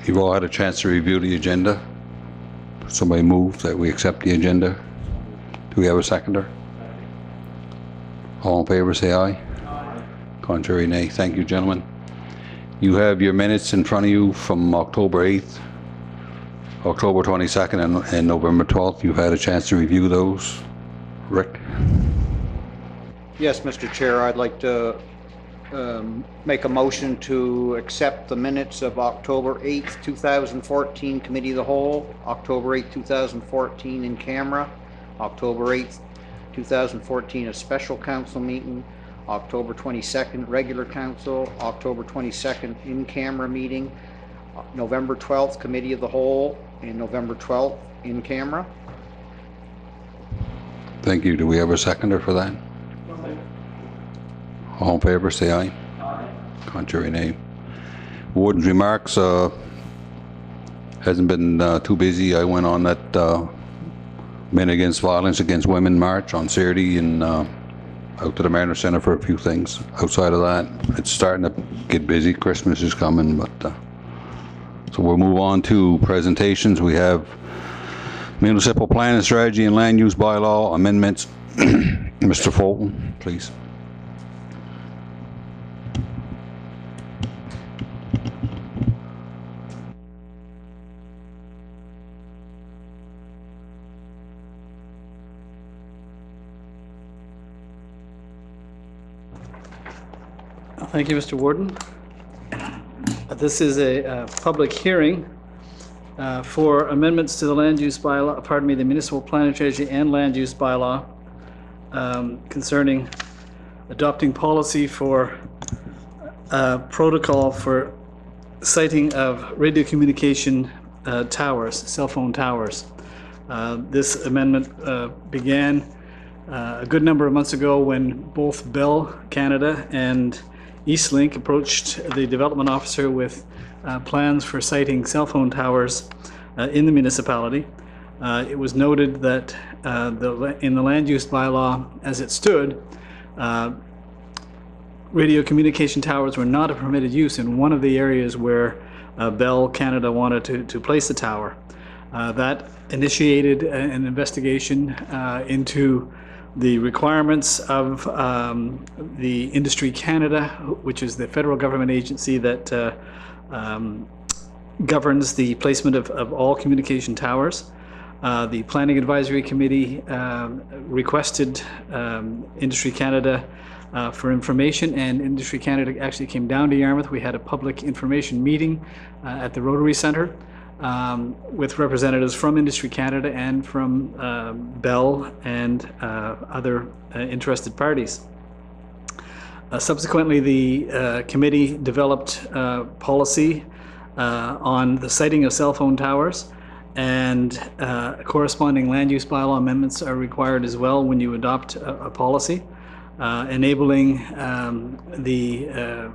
You've all had a chance to review the agenda. Somebody move that we accept the agenda. Do we have a seconder? All in favor, say aye. Aye. Contrary, nay. Thank you, gentlemen. You have your minutes in front of you from October 8th, October 22nd, and November 12th. You've had a chance to review those. Rick? Yes, Mr. Chair, I'd like to make a motion to accept the minutes of October 8th, 2014 Committee of the Whole, October 8th, 2014 in camera, October 8th, 2014 a special council meeting, October 22nd regular council, October 22nd in camera meeting, November 12th Committee of the Whole, and November 12th in camera. Thank you. Do we have a seconder for that? All in favor, say aye. Aye. Contrary, nay. Warden's remarks hasn't been too busy. I went on that Men Against Violence Against Women march on Saturday and out to the Mariner Center for a few things. Outside of that, it's starting to get busy. Christmas is coming, but so we'll move on to presentations. We have Municipal Plan and Strategy and Land Use Bylaw amendments. Mr. Fulton, please. Thank you, Mr. Warden. This is a public hearing for amendments to the land use bylaw, the municipal plan and strategy and land use bylaw concerning adopting policy for protocol for siting of radio communication towers, cell phone towers. This amendment began a good number of months ago when both Bell Canada and Eastlink approached the development officer with plans for siting cell phone towers in the municipality. It was noted that in the land use bylaw as it stood, radio communication towers were not a permitted use in one of the areas where Bell Canada wanted to place the tower. That initiated an investigation into the requirements of the Industry Canada, which is the federal government agency that governs the placement of all communication towers. The Planning Advisory Committee requested Industry Canada for information, and Industry Canada actually came down to Yarmouth. We had a public information meeting at the Rotary Centre with representatives from Industry Canada and from Bell and other interested parties. Subsequently, the committee developed policy on the siting of cell phone towers, and corresponding land use bylaw amendments are required as well when you adopt a policy enabling the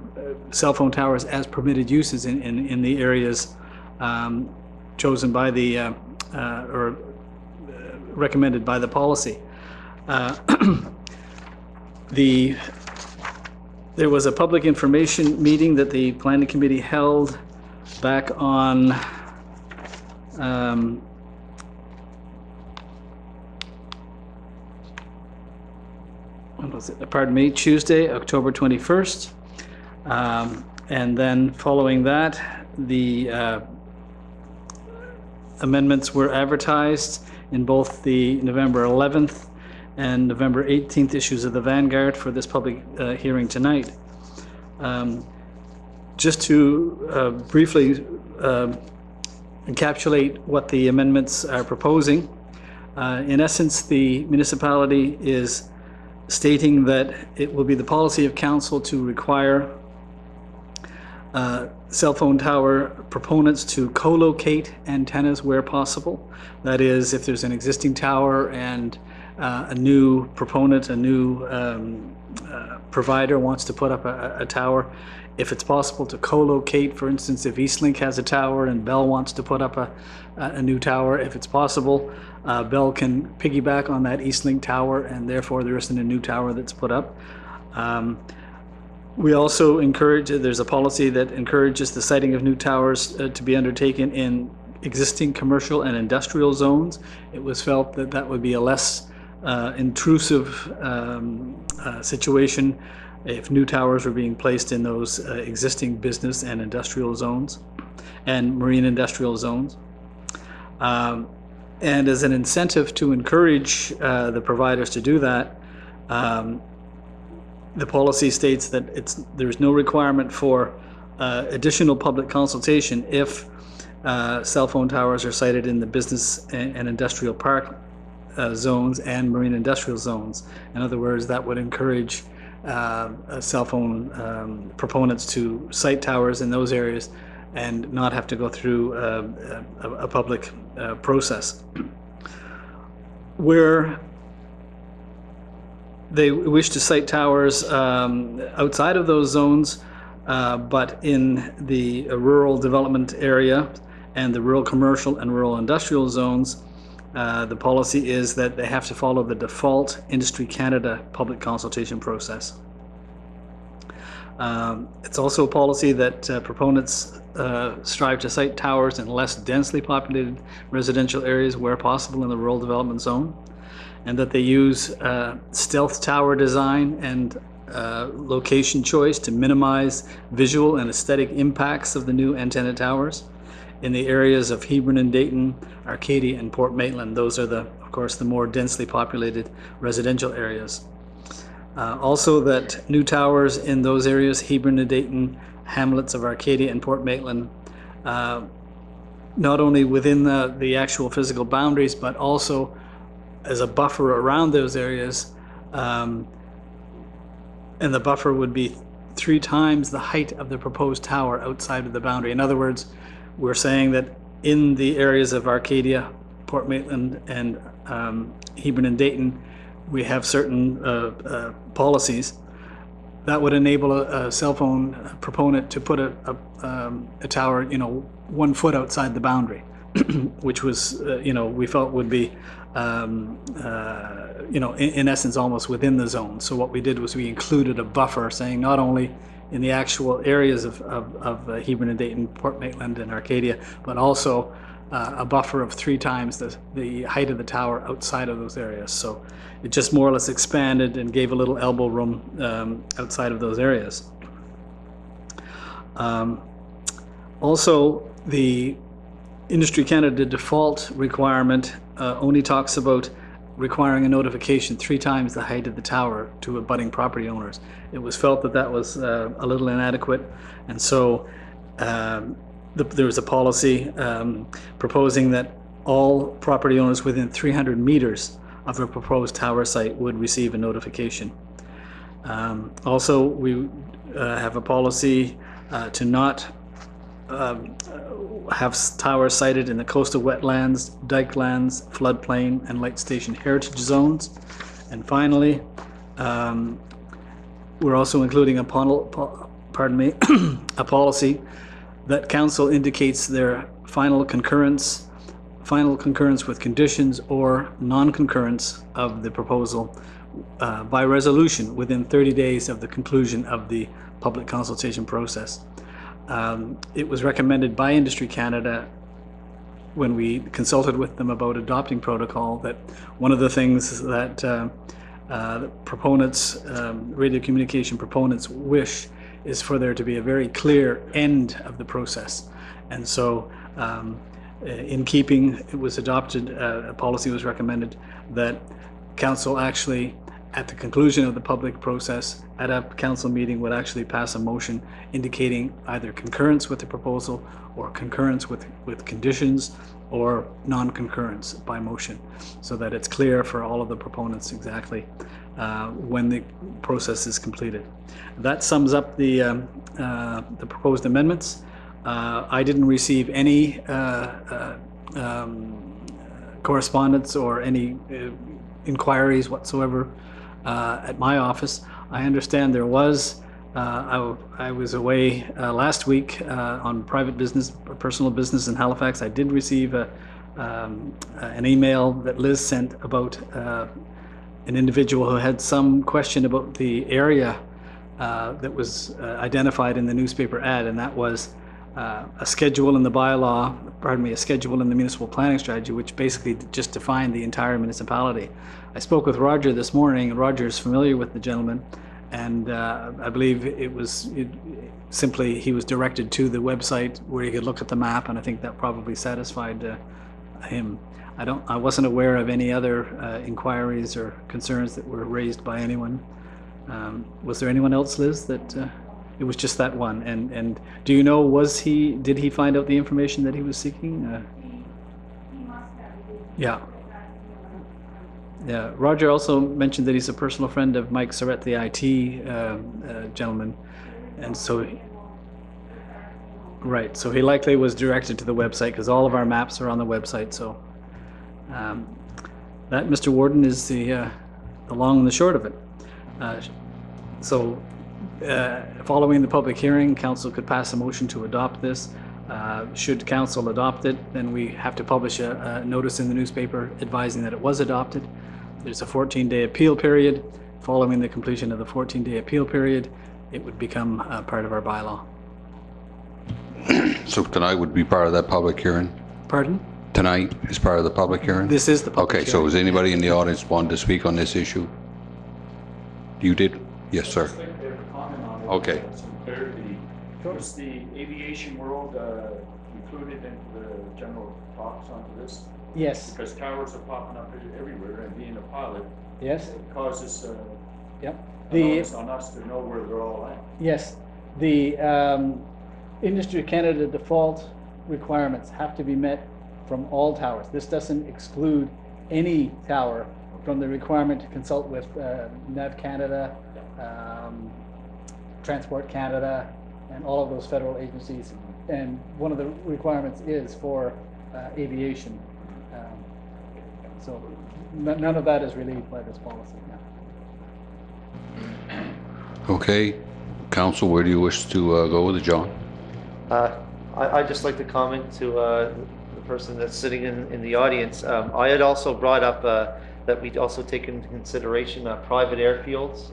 cell phone towers as permitted uses in the areas chosen by the or recommended by the policy. There was a public information meeting that the planning committee held back on when was it? Pardon me, Tuesday, October 21st. And then following that, the amendments were advertised in both the November 11th and November 18th issues of the Vanguard for this public hearing tonight. Just to briefly encapsulate what the amendments are proposing, in essence, the municipality is stating that it will be the policy of council to require cell phone tower proponents to co-locate antennas where possible. That is, if there's an existing tower and a new proponent, a new provider wants to put up a tower, if it's possible to co-locate, for instance, if Eastlink has a tower and Bell wants to put up a new tower, if it's possible, Bell can piggyback on that Eastlink tower, and therefore there isn't a new tower that's put up. We also encourage, there's a policy that encourages the siting of new towers to be undertaken in existing commercial and industrial zones. It was felt that that would be a less intrusive situation if new towers were being placed in those existing business and industrial zones and marine industrial zones. And as an incentive to encourage the providers to do that, the policy states that there's no requirement for additional public consultation if cell phone towers are sited in the business and industrial park zones and marine industrial zones. In other words, that would encourage cell phone proponents to site towers in those areas and not have to go through a public process. Where they wish to site towers outside of those zones, but in the rural development area and the rural commercial and rural industrial zones, the policy is that they have to follow the default Industry Canada public consultation process. It's also a policy that proponents strive to site towers in less densely populated residential areas where possible in the rural development zone, and that they use stealth tower design and location choice to minimize visual and aesthetic impacts of the new antenna towers in the areas of Hebron and Dayton, Arcadia and Port Maitland. Those are, of course, the more densely populated residential areas. Also that new towers in those areas, Hebron and Dayton, hamlets of Arcadia and Port Maitland, not only within the actual physical boundaries, but also as a buffer around those areas, and the buffer would be 3 times the height of the proposed tower outside of the boundary. In other words, we're saying that in the areas of Arcadia, Port Maitland, and Hebron and Dayton, we have certain policies that would enable a cell phone proponent to put a tower, 1 foot outside the boundary, which was, we felt would be, in essence, almost within the zone. So what we did was we included a buffer saying not only in the actual areas of Hebron and Dayton, Port Maitland and Arcadia, but also a buffer of 3 times the height of the tower outside of those areas. So it just more or less expanded and gave a little elbow room outside of those areas. Also, the Industry Canada default requirement only talks about requiring a notification 3 times the height of the tower to abutting property owners. It was felt that that was a little inadequate, and so there was a policy proposing that all property owners within 300 meters of a proposed tower site would receive a notification. Also, we have a policy to not have towers sited in the coastal wetlands, dike lands, floodplain, and light station heritage zones. And finally, we're also including a policy that council indicates their final concurrence with conditions or non-concurrence of the proposal by resolution within 30 days of the conclusion of the public consultation process. It was recommended by Industry Canada when we consulted with them about adopting protocol that one of the things that proponents, radio communication proponents wish is for there to be a very clear end of the process. And so in keeping, it was adopted, a policy was recommended that council actually, at the conclusion of the public process, at a council meeting, would actually pass a motion indicating either concurrence with the proposal or concurrence with conditions or non-concurrence by motion, so that it's clear for all of the proponents exactly when the process is completed. That sums up the proposed amendments. I didn't receive any correspondence or any inquiries whatsoever at my office. I understand there was, I was away last week on private business, personal business in Halifax. I did receive an email that Liz sent about an individual who had some question about the area that was identified in the newspaper ad, and that was a schedule in the bylaw, a schedule in the municipal planning strategy, which basically just defined the entire municipality. I spoke with Roger this morning, and Roger is familiar with the gentleman, and I believe he was directed to the website where he could look at the map, and I think that probably satisfied him. I wasn't aware of any other inquiries or concerns that were raised by anyone. Was there anyone else, Liz, that it was just that one? And do you know, did he find out the information that he was seeking? He must have. Yeah. Yeah. Roger also mentioned that he's a personal friend of Mike Surratt, the IT gentleman, and so. Right. So he likely was directed to the website because all of our maps are on the website. So that, Mr. Warden, is the long and the short of it. Following the public hearing, council could pass a motion to adopt this. Should council adopt it, then we have to publish a notice in the newspaper advising that it was adopted. There's a 14-day appeal period. Following the completion of the 14-day appeal period, it would become part of our bylaw. So tonight would be part of that public hearing? Pardon? Tonight is part of the public hearing? This is the public Okay, so hearing. is anybody in the audience wanting to speak on this issue? You did? Yes, sir. I'd like to have a comment on it. Okay. Some clarity. Was the aviation world included into the general talks onto this? Yes, Because towers are popping up everywhere, and being a pilot, yes, it causes yep. an The, onus on us to know where they're all at. yes, the Industry Canada default requirements have to be met from all towers. This doesn't exclude any tower from the requirement to consult with NAV Canada, Transport Canada, and all of those federal agencies. And one of the requirements is for aviation. So none of that is relieved by this policy now. Okay. Council, where do you wish to go with it, John? I'd just like to comment to the person that's sitting in the audience. I had also brought up that we'd also take into consideration private airfields,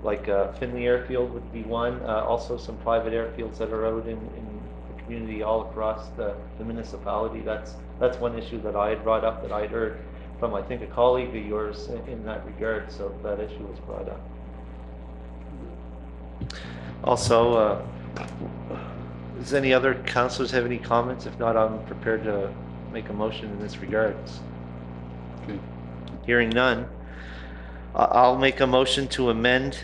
like Finley Airfield would be one. Also some private airfields that are out in the community all across the municipality. That's one issue that I had brought up that I'd heard from, I think, a colleague of yours in that regard, so that issue was brought up. Also, does any other councillors have any comments? If not, I'm prepared to make a motion in this regards. Okay. Hearing none, I'll make a motion to amend.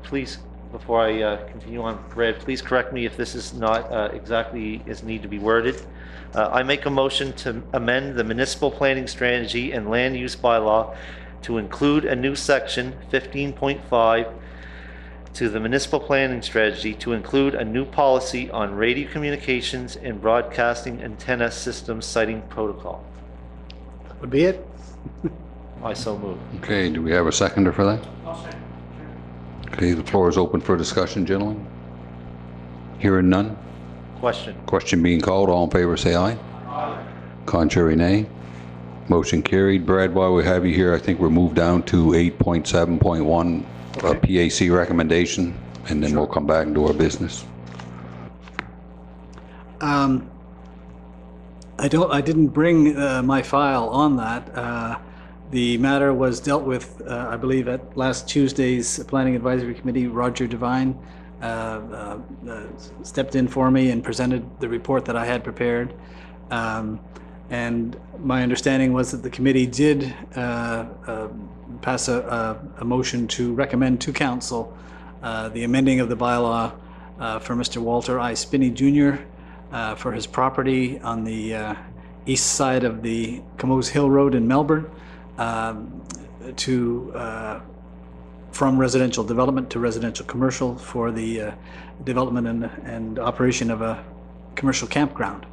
Please, before I continue on, Brad, please correct me if this is not exactly as need to be worded. I make a motion to amend the municipal planning strategy and land use bylaw to include a new section 15.5 to the municipal planning strategy to include a new policy on radio communications and broadcasting antenna system siting protocol. Would be it? I so move. Okay, do we have a seconder for that? Okay, the floor is open for discussion, gentlemen. Hearing none. Question. Question being called. All in favor, say aye. Aye. Contrary, nay. Motion carried. Brad, while we have you here, I think we're moved down to 8.7.1, PAC recommendation, and then we'll come back and do our business. I didn't bring my file on that. The matter was dealt with, I believe, at last Tuesday's Planning Advisory Committee. Roger Devine stepped in for me and presented the report that I had prepared. And my understanding was that the committee did pass a motion to recommend to council the amending of the bylaw for Mr. Walter I. Spinney Jr. For his property on the east side of the Camoes Hill Road in Melbourne, from residential development to residential commercial for the development and operation of a commercial campground.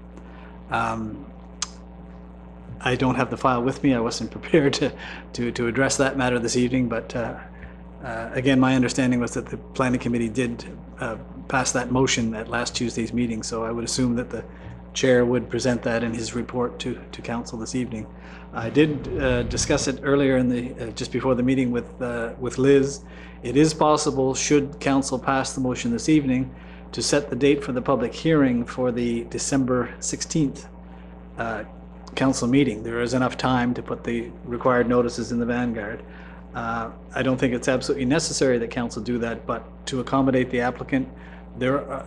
I don't have the file with me. I wasn't prepared to address that matter this evening, but again, my understanding was that the planning committee did pass that motion at last Tuesday's meeting, so I would assume that the chair would present that in his report to council this evening. I did discuss it earlier in the just before the meeting with Liz. It is possible, should council pass the motion this evening, to set the date for the public hearing for the December 16th council meeting. There is enough time to put the required notices in the Vanguard. I don't think it's absolutely necessary that council do that, but to accommodate the applicant,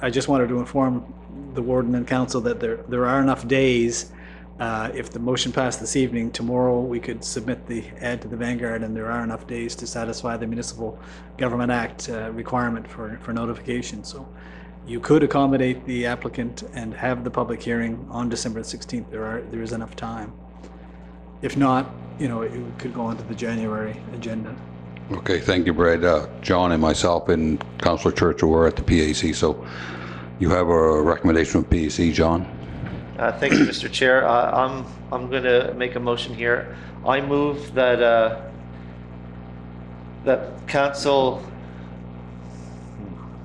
I just wanted to inform the warden and council that there are enough days. If the motion passed this evening, tomorrow we could submit the ad to the Vanguard, and there are enough days to satisfy the Municipal Government Act requirement for notification. So you could accommodate the applicant and have the public hearing on December 16th. There is enough time. If not, it could go onto the January agenda. Okay, thank you, Brad. John and myself and Councillor Churchill were at the PAC, so you have a recommendation from PAC, John? Thank you, Mr. Chair. I'm going to make a motion here. I move that that council,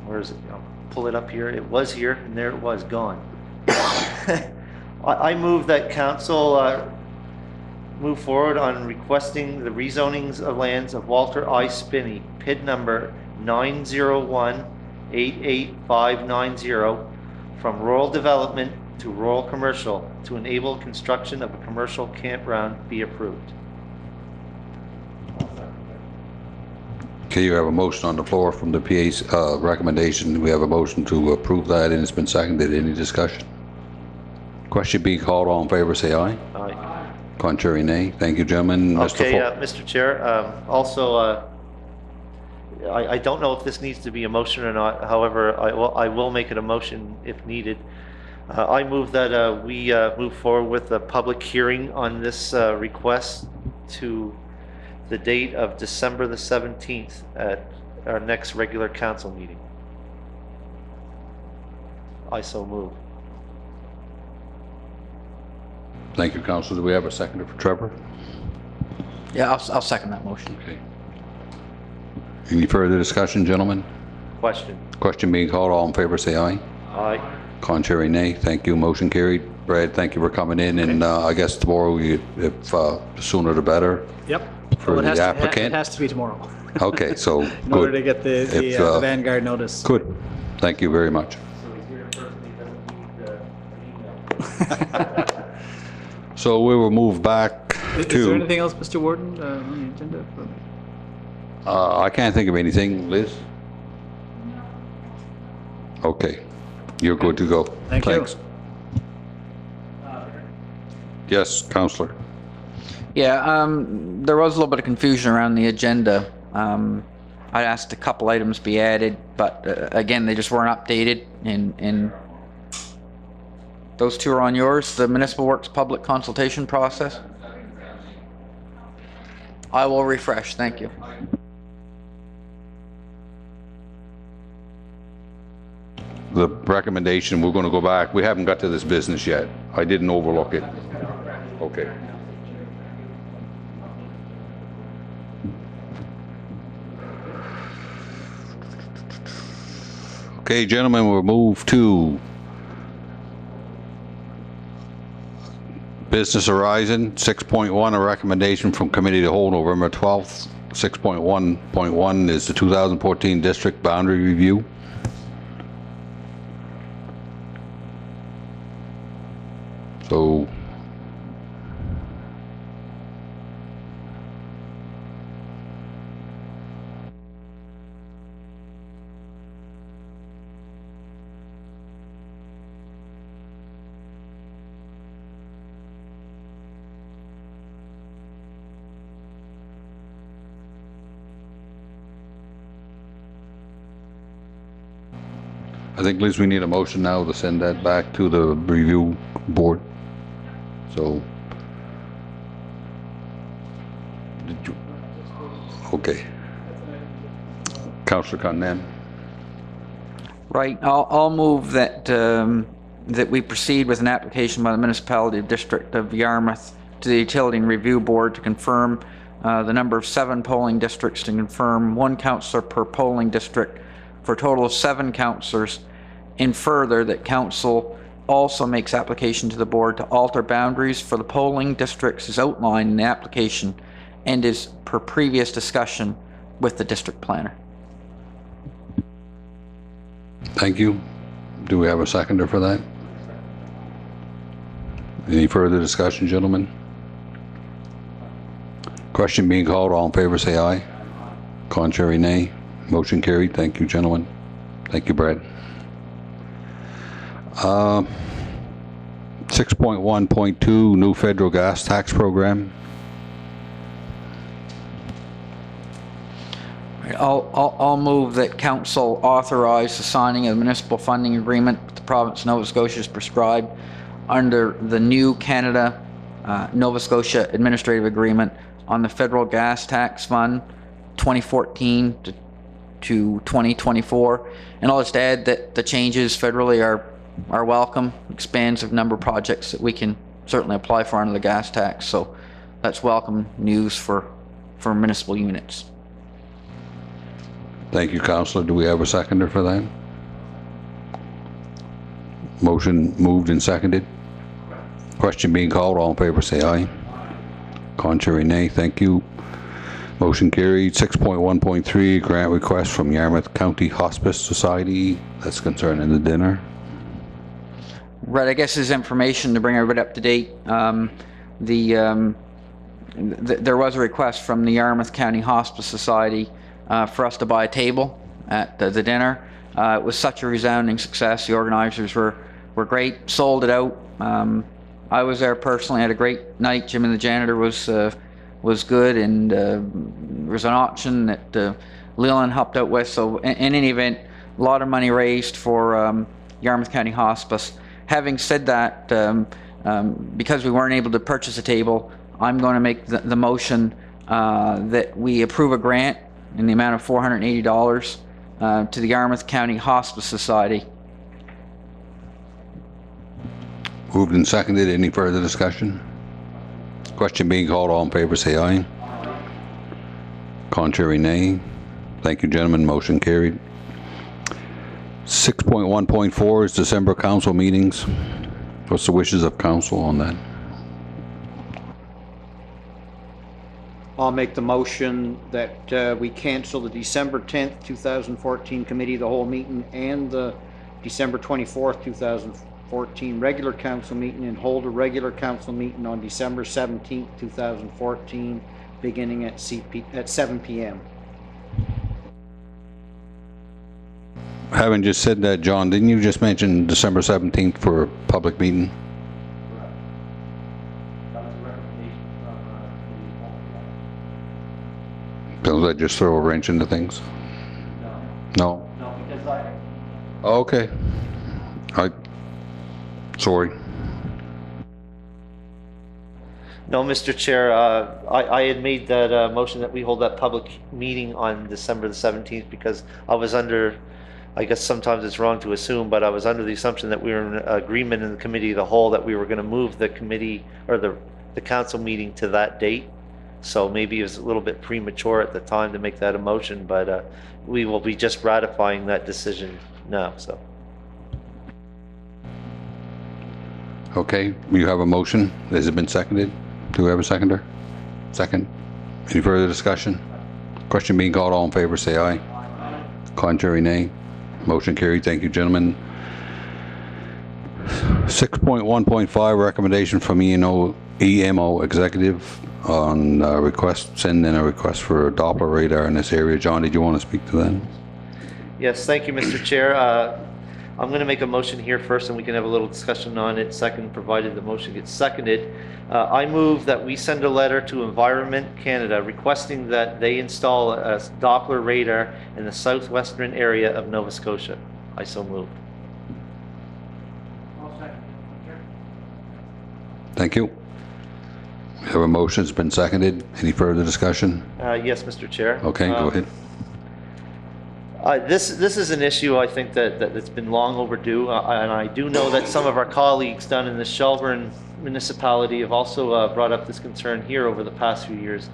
where is it? I'll pull it up here. It was here, and there it was, gone. I move that council move forward on requesting the rezonings of lands of Walter I. Spinney, PID number 901-88590, from rural development to rural commercial to enable construction of a commercial campground be approved. Okay, you have a motion on the floor from the PA's recommendation. We have a motion to approve that, and it's been seconded. Any discussion? Question being called. All in favor, say aye. Aye. Contrary, nay. Thank you, gentlemen. Okay, Mr. Mr. Chair, also, I don't know if this needs to be a motion or not. However, I will make it a motion if needed. I move that we move forward with a public hearing on this request to the date of December the 17th at our next regular council meeting. I so move. Thank you, Councillor. Do we have a seconder for Trevor? Yeah, I'll second that motion. Okay. Any further discussion, gentlemen? Question. Question being called. All in favor, say aye. Aye. Contrary, nay. Thank you. Motion carried. Brad, thank you for coming in, and I guess tomorrow, if sooner the better. Yep. For Well, the applicant? It has to be tomorrow Okay, so in order to good. get the Vanguard notice. Good. Thank you very much. So he's here in person, he doesn't need an email. So we will move back Is there to, anything else, Mr. Warden, on the agenda? I can't think of anything. Liz? Okay. You're good to go. Thank you. Thanks. Yes, Councillor. Yeah, there was a little bit of confusion around the agenda. I asked a couple items be added, but again, they just weren't updated, and those two are on yours. The Municipal Works public consultation process. I will refresh. Thank you. The recommendation, we're going to go back. We haven't got to this business yet. I didn't overlook it. Okay. Okay, gentlemen, we'll move to Business Horizon 6.1, a recommendation from Committee to Whole November 12th. 6.1.1 is the 2014 District Boundary Review. So I think, Liz, we need a motion now to send that back to the review board. So, did you, okay. Councillor Cunningham. Right. I'll move that that we proceed with an application by the Municipality District of Yarmouth to the Utility and Review Board to confirm the number of 7 polling districts, to confirm 1 councillor per polling district for a total of 7 councillors, and further that council also makes application to the board to alter boundaries for the polling districts as outlined in the application and is per previous discussion with the district planner. Thank you. Do we have a seconder for that? Any further discussion, gentlemen? Question being called. All in favor, say aye. Contrary, nay. Motion carried. Thank you, gentlemen. Thank you, Brad. 6.1.2, new federal gas tax program. I'll move that council authorize the signing of the municipal funding agreement with the province of Nova Scotia as prescribed under the new Canada Nova Scotia Administrative Agreement on the Federal Gas Tax Fund 2014 to 2024. And I'll just add that the changes federally are welcome, expands the number of projects that we can certainly apply for under the gas tax. So that's welcome news for municipal units. Thank you, Councillor. Do we have a seconder for that? Motion moved and seconded. Question being called. All in favor, say aye. Contrary, nay. Thank you. Motion carried. 6.1.3, grant request from Yarmouth County Hospice Society. That's concerning the dinner. Right, I guess this is information to bring everybody up to date. There was a request from the Yarmouth County Hospice Society for us to buy a table at the dinner. It was such a resounding success. The organizers were great, sold it out. I was there personally, had a great night. Jimmy the janitor was good, and there was an auction that Leland helped out with. So in any event, a lot of money raised for Yarmouth County Hospice. Having said that, because we weren't able to purchase a table, I'm going to make the motion that we approve a grant in the amount of $480 to the Yarmouth County Hospice Society. Moved and seconded. Any further discussion? Question being called. All in favor, say aye. Contrary, nay. Thank you, gentlemen. Motion carried. 6.1.4 is December council meetings. What's the wishes of council on that? I'll make the motion that we cancel the December 10th, 2014 Committee of the Whole meeting and the December 24th, 2014 regular council meeting, and hold a regular council meeting on December 17th, 2014, beginning at 7 p.m. Having just said that, John, didn't you just mention December 17th for a public meeting? That was a recommendation from Does that just throw a wrench into things? No? No, because I, Okay. Sorry. No, Mr. Chair, I had made that motion that we hold that public meeting on December the 17th because I was under, I guess sometimes it's wrong to assume, but I was under the assumption that we were in agreement in the committee of the whole that we were going to move the committee or the council meeting to that date. So maybe it was a little bit premature at the time to make that a motion, but we will be just ratifying that decision now, so. Okay, you have a motion. Has it been seconded? Do we have a seconder? Second. Any further discussion? Question being called. All in favor, say aye. Contrary, nay. Motion carried. Thank you, gentlemen. 6.1.5, recommendation from EMO executive on send in a request for a Doppler radar in this area. John, did you want to speak to that? Yes, thank you, Mr. Chair. I'm going to make a motion here first, and we can have a little discussion on it second, provided the motion gets seconded. I move that we send a letter to Environment Canada requesting that they install a Doppler radar in the southwestern area of Nova Scotia. I so move. Thank you. We have a motion. It's been seconded. Any further discussion? Yes, Mr. Chair. Okay, go ahead. This is an issue I think that's been long overdue, and I do know that some of our colleagues down in the Shelburne municipality have also brought up this concern here over the past few years.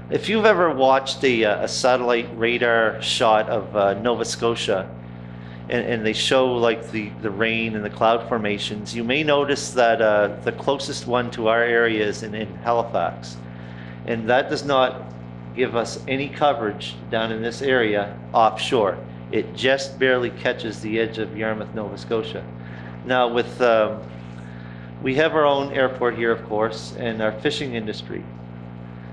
If you've ever watched a satellite radar shot of Nova Scotia, and they show like the rain and the cloud formations. You may notice that the closest one to our area is in Halifax. And that does not give us any coverage down in this area offshore. It just barely catches the edge of Yarmouth, Nova Scotia. Now with, we have our own airport here, of course, and our fishing industry.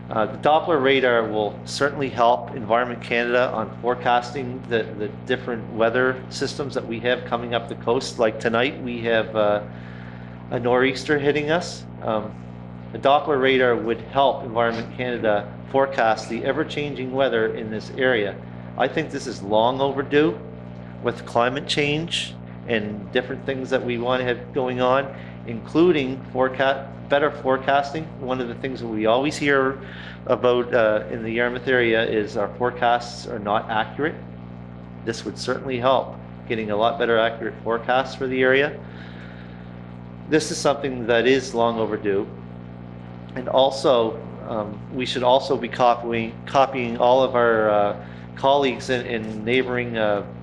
The Doppler radar will certainly help Environment Canada on forecasting the different weather systems that we have coming up the coast. Like tonight, we have a nor'easter hitting us. The Doppler radar would help Environment Canada forecast the ever-changing weather in this area. I think this is long overdue with climate change and different things that we want to have going on, including better forecasting. One of the things that we always hear about in the Yarmouth area is our forecasts are not accurate. This would certainly help getting a lot better accurate forecasts for the area. This is something that is long overdue. And also, we should also be copying all of our colleagues in neighboring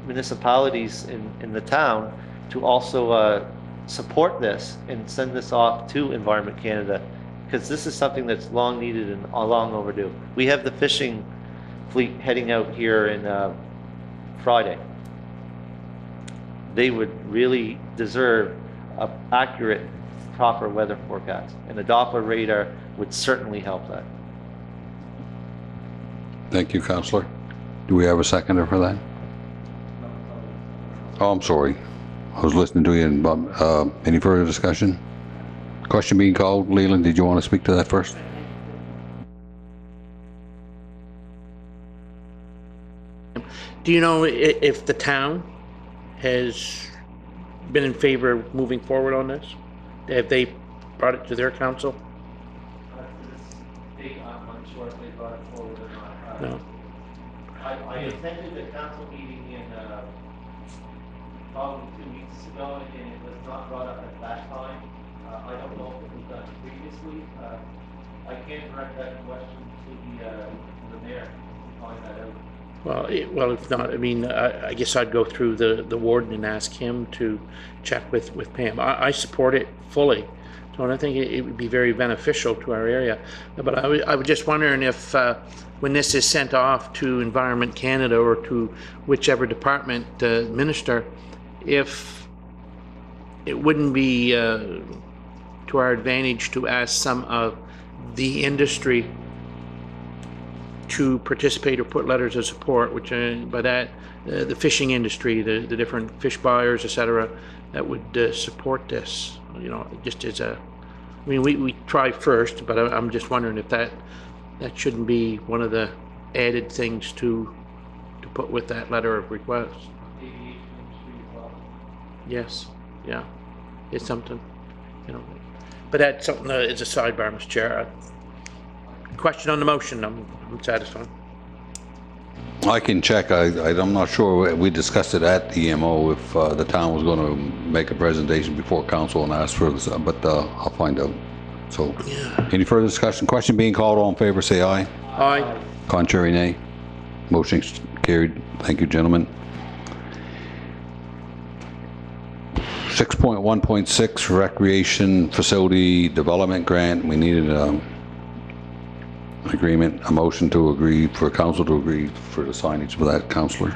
municipalities in the town to also support this and send this off to Environment Canada, because this is something that's long needed and long overdue. We have the fishing fleet heading out here in Friday. They would really deserve an accurate, proper weather forecast, and the Doppler radar would certainly help that. Thank you, Councillor. Do we have a seconder for that? Oh, I'm sorry. I was listening to you. Bob. Any further discussion? Question being called. Leland, did you want to speak to that first? Do you know if the town has been in favor of moving forward on this? Have they brought it to their council? I'm unsure if they brought it forward or not. No. I attended the council meeting in probably 2 weeks ago, and it was not brought up at that time. I don't know if it was done previously. I can direct that question to the mayor to find that out. Well, if not, I mean, I guess I'd go through the warden and ask him to check with Pam. I support it fully, so I think it would be very beneficial to our area. But I was just wondering if when this is sent off to Environment Canada or to whichever department minister, if it wouldn't be to our advantage to ask some of the industry to participate or put letters of support, which by that the fishing industry, the different fish buyers, etc., that would support this. You know, just as a, I mean, we try first, but I'm just wondering if that shouldn't be one of the added things to put with that letter of request. Aviation industry as well. Yes, yeah, it's something, you know. But that's something that is a sidebar, Mr. Chair. Question on the motion, I'm satisfied. I can check. I'm not sure. We discussed it at EMO if the town was going to make a presentation before council and ask for this, but I'll find out. So, any further discussion? Question being called. All in favor, say aye. Aye. Contrary, nay. Motion carried. Thank you, gentlemen. 6.1.6 Recreation Facility Development Grant. We needed agreement, a motion to agree, for council to agree for the signage for that, councillor.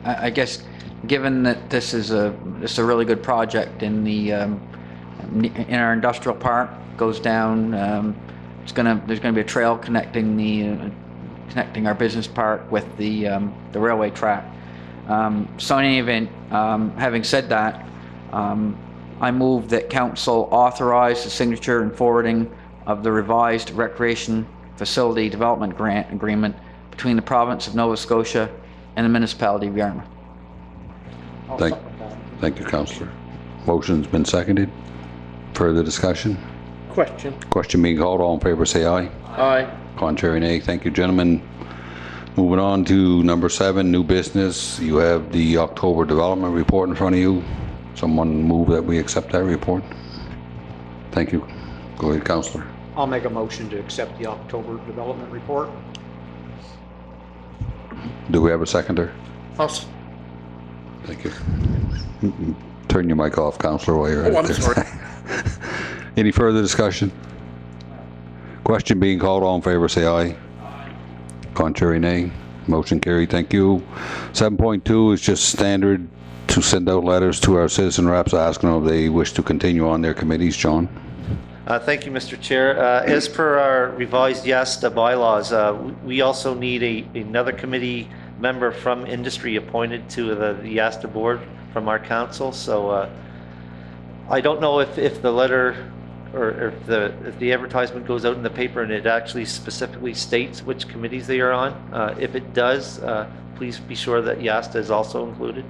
I guess, given that this is a really good project in the in our industrial park, goes down. There's gonna be a trail connecting connecting our business park with the railway track. So in any event, having said that, I move that council authorize the signature and forwarding of the revised recreation facility development grant agreement between the province of Nova Scotia and the municipality of Yarmouth. Thank you, councillor. Motion's been seconded. Further discussion? Question. Question being called. All in favor, say aye. Aye. Contrary, nay. Thank you, gentlemen. Moving on to number 7, new business. You have the October development report in front of you. Someone move that we accept that report. Thank you. Go ahead, councillor. I'll make a motion to accept the October development report. Do we have a seconder? Thank you. Turn your mic off, Councillor, while you're at it. I'm there. sorry. Any further discussion? Question being called, all in favor say aye. Contrary, nay. Motion carried, thank you. 7.2 is just standard to send out letters to our citizen reps asking them if they wish to continue on their committees. John? Thank you, Mr. Chair. As per our revised YASTA bylaws, we also need another committee member from industry appointed to the YASTA board from our council. So I don't know if the letter or if the advertisement goes out in the paper and it actually specifically states which committees they are on. If it does, please be sure that YASTA is also included.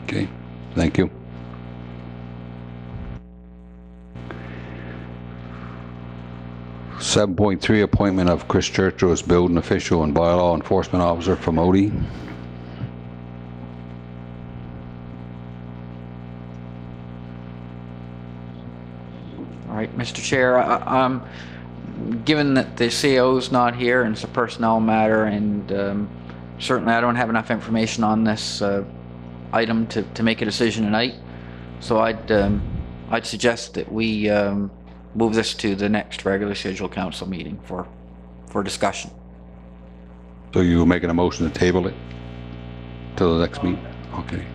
Okay, thank you. Seven point three, appointment of Chris Churchill as building official and bylaw enforcement officer for Modi. All right, Mr. Chair, given that the CO's not here and it's a personnel matter, and certainly I don't have enough information on this item to make a decision tonight, so I'd suggest that we move this to the next regularly scheduled council meeting for discussion. So you making a motion to table it till the next meeting? Okay.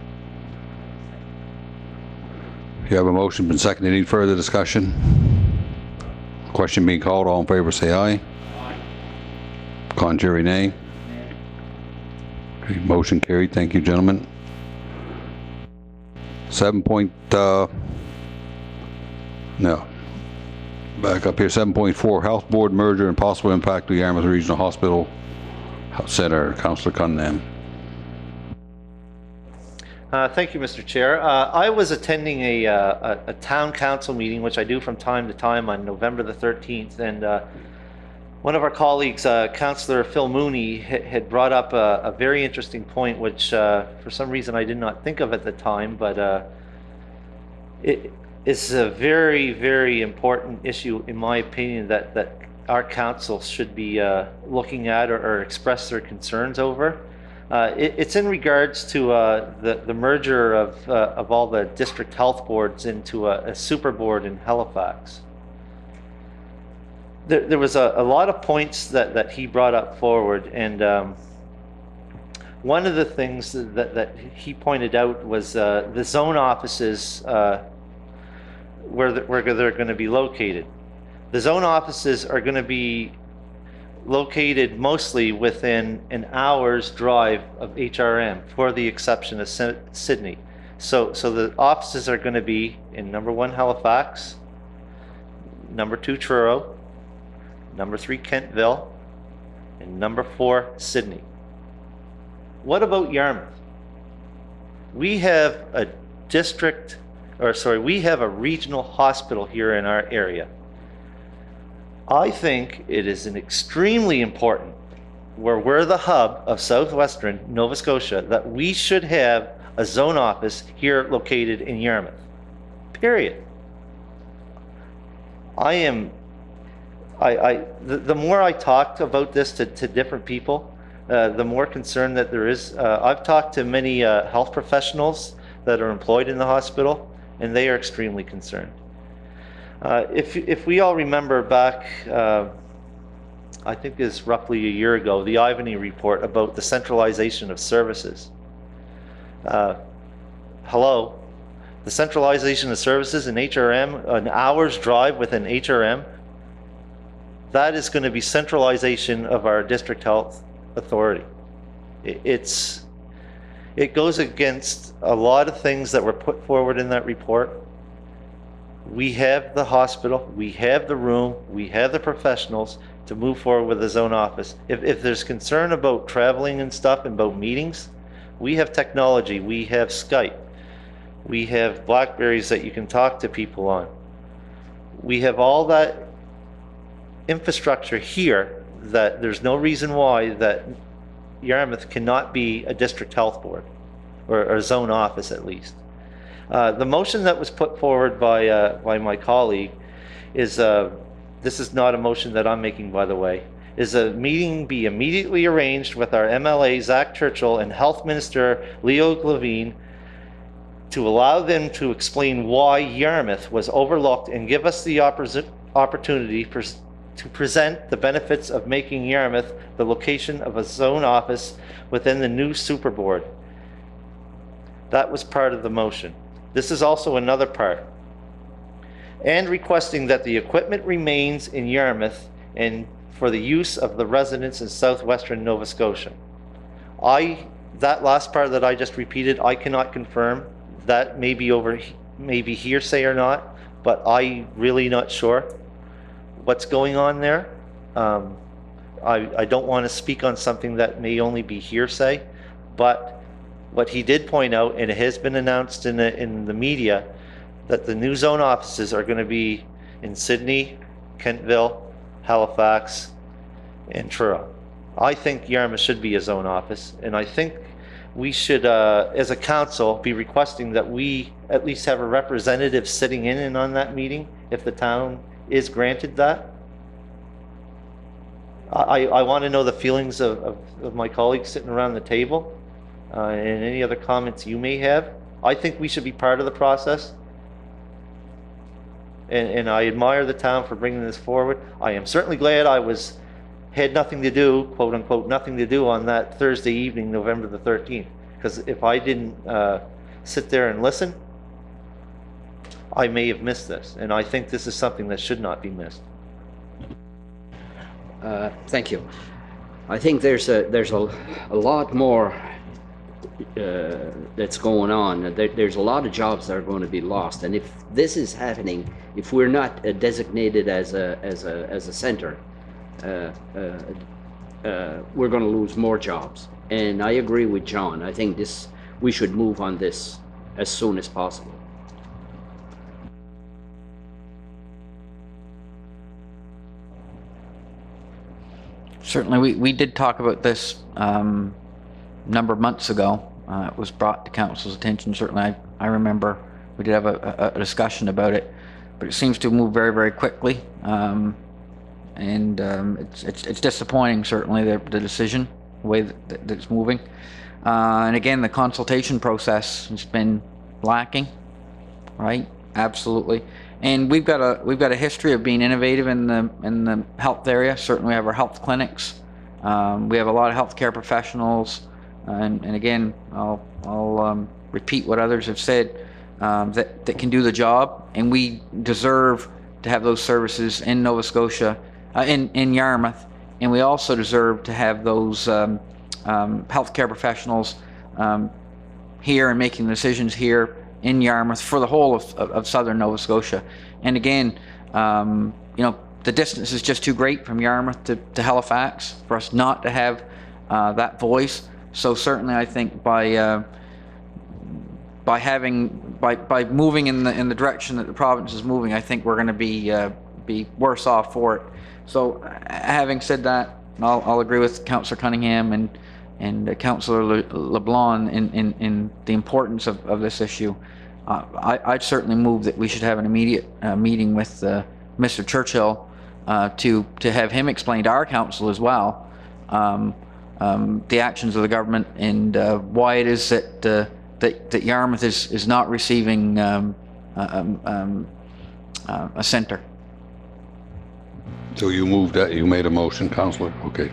You have a motion, been seconded. Any further discussion? Question being called, all in favor say aye. Contrary, nay. Okay, motion carried. Thank you, gentlemen. 7 point, no. Back up here, 7.4, Health Board merger and possible impact to Yarmouth Regional Hospital Center. Councillor Cunningham. Thank you, Mr. Chair. I was attending a town council meeting, which I do from time to time, on November the 13th, and one of our colleagues, Councillor Phil Mooney, had brought up a very interesting point, which for some reason I did not think of at the time, but it is a very, very important issue, in my opinion, that our council should be looking at or express their concerns over. It's in regards to the merger of all the district health boards into a super board in Halifax. There was a lot of points that he brought up forward, and one of the things that he pointed out was the zone offices where they're going to be located. The zone offices are going to be located mostly within an hour's drive of HRM, for the exception of Sydney. So the offices are going to be in number 1 Halifax, number 2 Truro, number 3 Kentville, and number 4 Sydney. What about Yarmouth? We have a we have a regional hospital here in our area. I think it is an extremely important, where we're the hub of southwestern Nova Scotia, that we should have a zone office here located in Yarmouth. Period. The more I talked about this to different people, the more concern that there is. I've talked to many health professionals that are employed in the hospital, and they are extremely concerned. If we all remember back, I think it's roughly a year ago, the Ivany report about the centralization of services. Hello, the centralization of services in HRM, an hour's drive within HRM, that is going to be centralization of our district health authority. It goes against a lot of things that were put forward in that report. We have the hospital, we have the room, we have the professionals to move forward with the zone office. If there's concern about traveling and stuff and about meetings, we have technology, we have Skype, we have Blackberries that you can talk to people on. We have all that infrastructure here that there's no reason why that Yarmouth cannot be a district health board, or a zone office at least. The motion that was put forward by my colleague is, this is not a motion that I'm making, by the way. is a meeting be immediately arranged with our MLA Zach Churchill and Health Minister Leo Levine to allow them to explain why Yarmouth was overlooked and give us the opportunity to present the benefits of making Yarmouth the location of a zone office within the new super board. That was part of the motion. This is also another part. And requesting that the equipment remains in Yarmouth and for the use of the residents in southwestern Nova Scotia. That last part that I just repeated, I cannot confirm. That may be hearsay or not, but I'm really not sure what's going on there. I don't want to speak on something that may only be hearsay, but what he did point out, and it has been announced in the media, that the new zone offices are going to be in Sydney, Kentville, Halifax, and Truro. I think Yarmouth should be a zone office, and I think we should, as a council, be requesting that we at least have a representative sitting in and on that meeting if the town is granted that. I want to know the feelings of my colleagues sitting around the table, and any other comments you may have. I think we should be part of the process. And I admire the town for bringing this forward. I am certainly glad I had nothing to do, quote unquote, nothing to do on that Thursday evening, November the 13th. Because if I didn't sit there and listen, I may have missed this. And I think this is something that should not be missed. Thank you. I think there's a lot more that's going on. There's a lot of jobs that are going to be lost, and if this is happening, if we're not designated as a center, we're going to lose more jobs. And I agree with John. I think we should move on this as soon as possible. Certainly, we did talk about this number of months ago. It was brought to council's attention. Certainly, I remember we did have a discussion about it, but it seems to move very, very quickly, and it's disappointing. Certainly, the decision, the way that it's moving, and again, the consultation process has been lacking. Right? Absolutely. And we've got a history of being innovative in the health area. Certainly, we have our health clinics. We have a lot of healthcare professionals, and again, I'll repeat what others have said, that can do the job, and we deserve to have those services in Nova Scotia, in Yarmouth, and we also deserve to have those healthcare professionals here and making decisions here in Yarmouth for the whole of southern Nova Scotia. And again, the distance is just too great from Yarmouth to Halifax for us not to have that voice. So certainly, I think by moving in the direction that the province is moving, I think we're going to be worse off for it. So having said that, I'll agree with Councillor Cunningham and Councillor LeBlanc in the importance of this issue. I'd certainly move that we should have an immediate meeting with Mr. Churchill to have him explain to our council as well the actions of the government and why it is that Yarmouth is not receiving a centre. So you moved that, you made a motion, Councillor? Okay.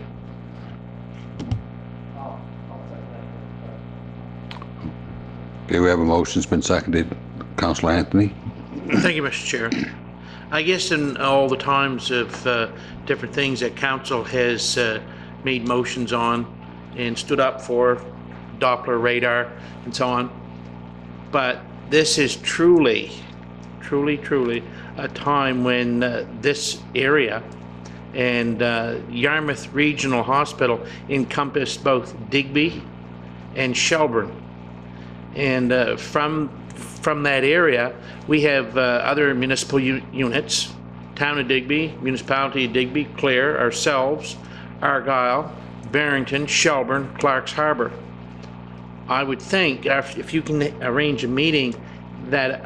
Okay, we have a motion, it's been seconded. Councillor Anthony? Thank you, Mr. Chair. I guess in all the times of different things that council has made motions on and stood up for, Doppler radar and so on, but this is truly a time when this area and Yarmouth Regional Hospital encompassed both Digby and Shelburne. And from that area, we have other municipal units, Town of Digby, Municipality of Digby, Clare, ourselves, Argyle, Barrington, Shelburne, Clark's Harbour. I would think if you can arrange a meeting that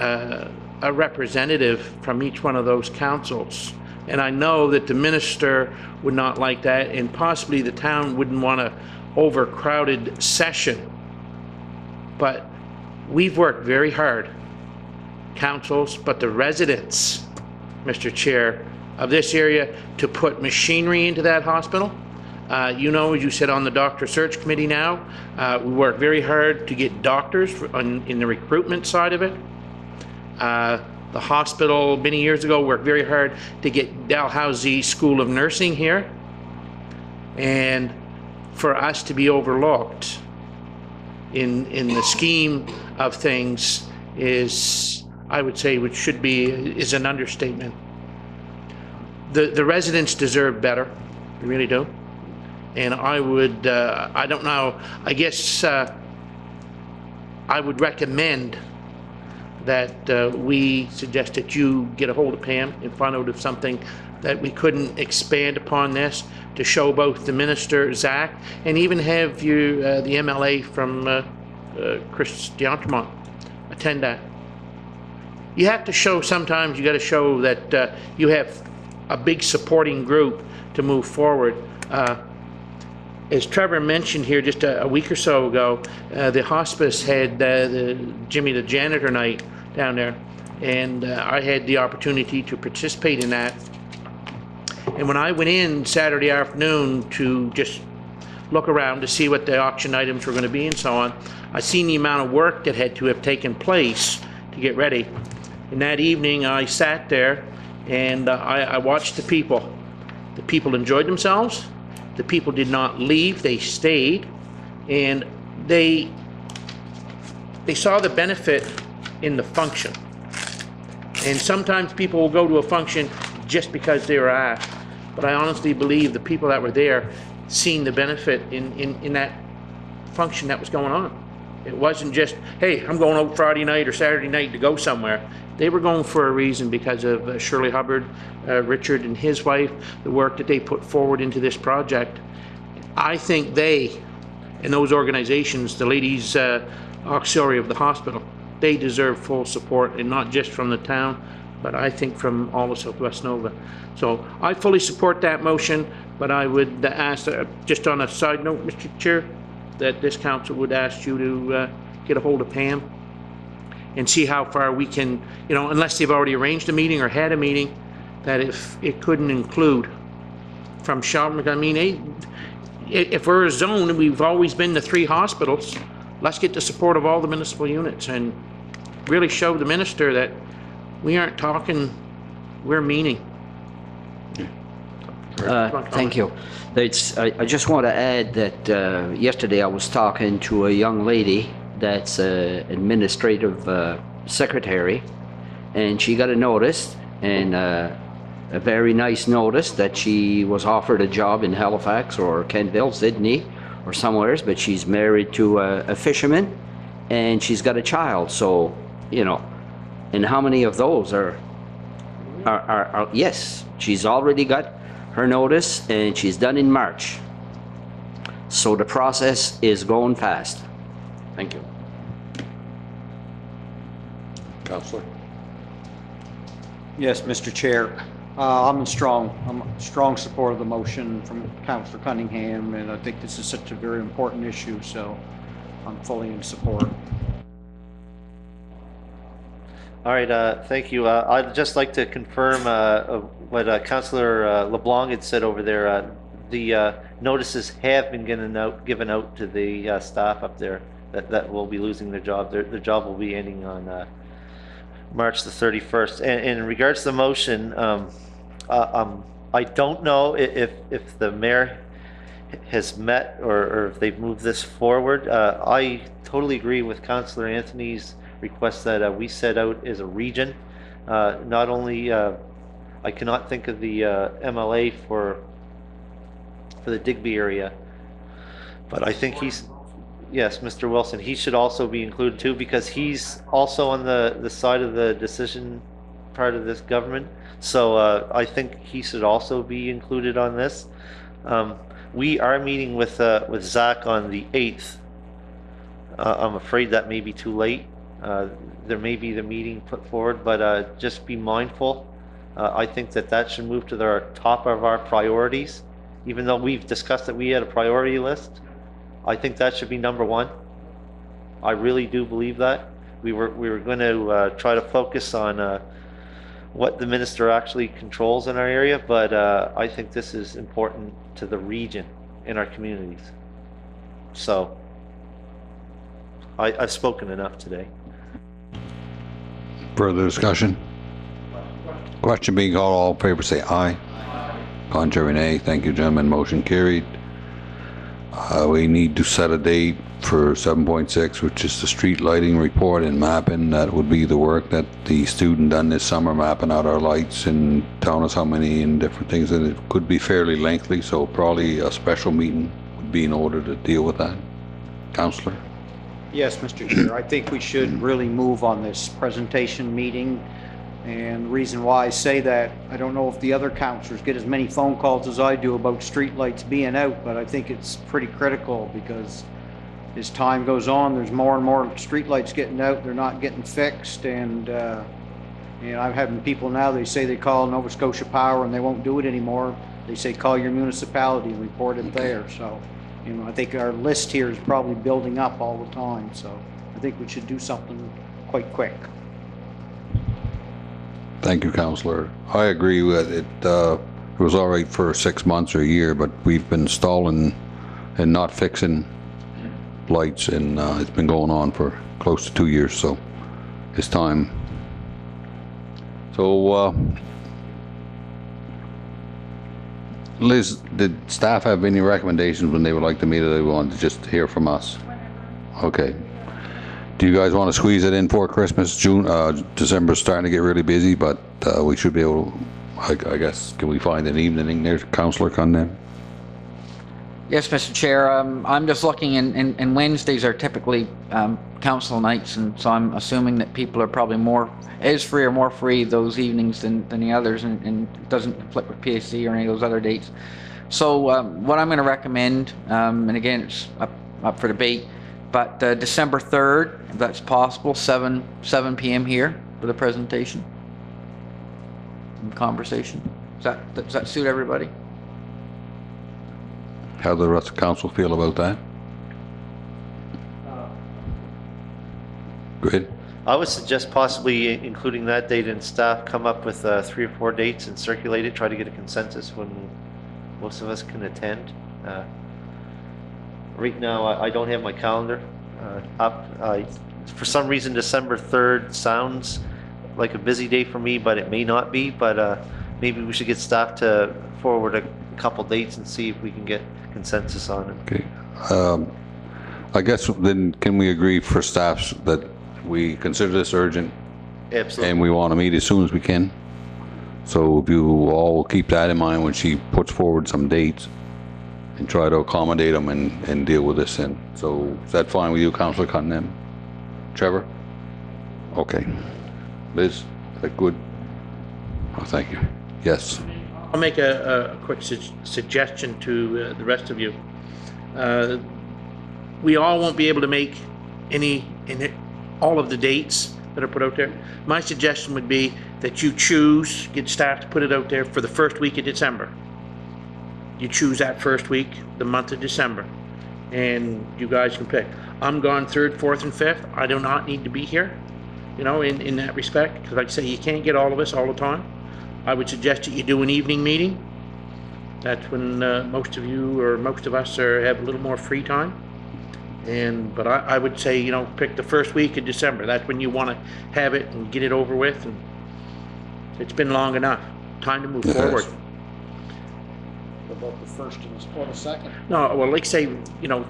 a representative from each one of those councils And I know that the minister would not like that, and possibly the town wouldn't want a overcrowded session. But we've worked very hard, councils, but the residents, Mr. Chair, of this area, to put machinery into that hospital. You know, as you said, on the doctor search committee now, we work very hard to get doctors in the recruitment side of it. The hospital, many years ago, worked very hard to get Dalhousie School of Nursing here. And for us to be overlooked in the scheme of things is, I would say, which should be, is an understatement. The residents deserve better, they really do. And I would, I don't know, I guess I would recommend that we suggest that you get a hold of Pam and find out if something that we couldn't expand upon this to show both the minister, Zach, and even have you, the MLA from Chris D'Entremont attend that. You have to show, sometimes you got to show that you have a big supporting group to move forward. As Trevor mentioned here just a week or so ago, the hospice had Jimmy the janitor night down there, and I had the opportunity to participate in that. And when I went in Saturday afternoon to just look around to see what the auction items were going to be and so on, I seen the amount of work that had to have taken place to get ready. And that evening I sat there and I watched the people. The people enjoyed themselves. The people did not leave, they stayed, and they saw the benefit in the function. And sometimes people will go to a function just because they were asked, but I honestly believe the people that were there seen the benefit in that function that was going on. It wasn't just, hey, I'm going out Friday night or Saturday night to go somewhere. They were going for a reason because of Shirley Hubbard, Richard and his wife, the work that they put forward into this project. I think they and those organizations, the ladies auxiliary of the hospital, they deserve full support, and not just from the town, but I think from all of Southwest Nova. So I fully support that motion, but I would ask, just on a side note, Mr. Chair, that this council would ask you to get a hold of Pam and see how far we can, you know, unless they've already arranged a meeting or had a meeting, that if it couldn't include from Shelburne. I mean, if we're a zone and we've always been the 3 hospitals, let's get the support of all the municipal units and really show the minister that we aren't talking, we're meaning. Thank you. I just want to add that yesterday I was talking to a young lady that's an administrative secretary, and she got a notice, and a very nice notice, that she was offered a job in Halifax or Kentville, Sydney, or somewheres, but she's married to a fisherman, and she's got a child. So, you know, and how many of those are yes, she's already got her notice, and she's done in March. So the process is going fast. Thank you. Councillor? Yes, Mr. Chair. I'm in strong support of the motion from Councillor Cunningham, and I think this is such a very important issue, so I'm fully in support. All right, thank you. I'd just like to confirm what Councillor LeBlanc had said over there. The notices have been given out to the staff up there that will be losing their job. Their job will be ending on March the 31st. And in regards to the motion, I don't know if the mayor has met or if they've moved this forward. I totally agree with Councillor Anthony's request that we set out as a region. Not only, I cannot think of the MLA for the Digby area, but I think he's, yes, Mr. Wilson, he should also be included too, because he's also on the side of the decision part of this government. So I think he should also be included on this. We are meeting with Zach on the 8th. I'm afraid that may be too late. There may be the meeting put forward, but just be mindful I think that that should move to the top of our priorities, even though we've discussed that we had a priority list. I think that should be number one. I really do believe that. We were going to try to focus on what the minister actually controls in our area, but I think this is important to the region in our communities. So I've spoken enough today. Further discussion? Question being called, all in favor say aye. Contrary nay. Thank you, gentlemen. Motion carried. We need to set a date for 7.6, which is the street lighting report and mapping. That would be the work that the student done this summer, mapping out our lights and telling us how many and different things. And it could be fairly lengthy, so probably a special meeting would be in order to deal with that. Councillor? Yes, Mr. Chair, I think we should really move on this presentation meeting. And the reason why I say that, I don't know if the other councillors get as many phone calls as I do about streetlights being out, but I think it's pretty critical because as time goes on, there's more and more streetlights getting out, they're not getting fixed, and I'm having people now, they say they call Nova Scotia Power and they won't do it anymore. They say call your municipality and report it there. So, you know, I think our list here is probably building up all the time, so I think we should do something quite quick. Thank you, Councillor. I agree with it. It was all right for 6 months or a year, but we've been stalling and not fixing lights, and it's been going on for close to 2 years, so it's time. So, Liz, did staff have any recommendations when they would like to meet, or they wanted to just hear from us? Okay. Do you guys want to squeeze it in for Christmas? December's starting to get really busy, but we should be able to, I guess, can we find an evening there, Councillor Cunningham? Yes, Mr. Chair. I'm just looking, and Wednesdays are typically council nights, and so I'm assuming that people are probably more free those evenings than the others, and it doesn't conflict with PSC or any of those other dates. So what I'm going to recommend, and again, it's up for debate, but December 3rd, if that's possible, 7 p.m. here for the presentation and conversation. Does that suit everybody? How does the rest of council feel about that? Good. I would suggest possibly including that date, and staff come up with 3 or 4 dates and circulate it, try to get a consensus when most of us can attend. Right now, I don't have my calendar up. For some reason, December 3rd sounds like a busy day for me, but it may not be. But maybe we should get staff to forward a couple dates and see if we can get consensus on it. Okay. I guess then can we agree for staff that we consider this urgent? Absolutely. And we want to meet as soon as we can? So if you all will keep that in mind when she puts forward some dates and try to accommodate them and deal with this then. So is that fine with you, Councillor Cunningham? Trevor? Okay. Liz, is that good? Oh, thank you. Yes. I'll make a quick suggestion to the rest of you. We all won't be able to make all of the dates that are put out there. My suggestion would be that you get staff to put it out there for the first week of December. You choose that first week, the month of December, and you guys can pick. I'm gone 3rd, 4th, and 5th. I do not need to be here, you know, in that respect, because like I say, you can't get all of us all the time. I would suggest that you do an evening meeting. That's when most of you or most of us have a little more free time. But I would say, you know, pick the first week of December. That's when you want to have it and get it over with. And it's been long enough. Time to move forward. About the 1st or the 2nd? No, well, like say, you know,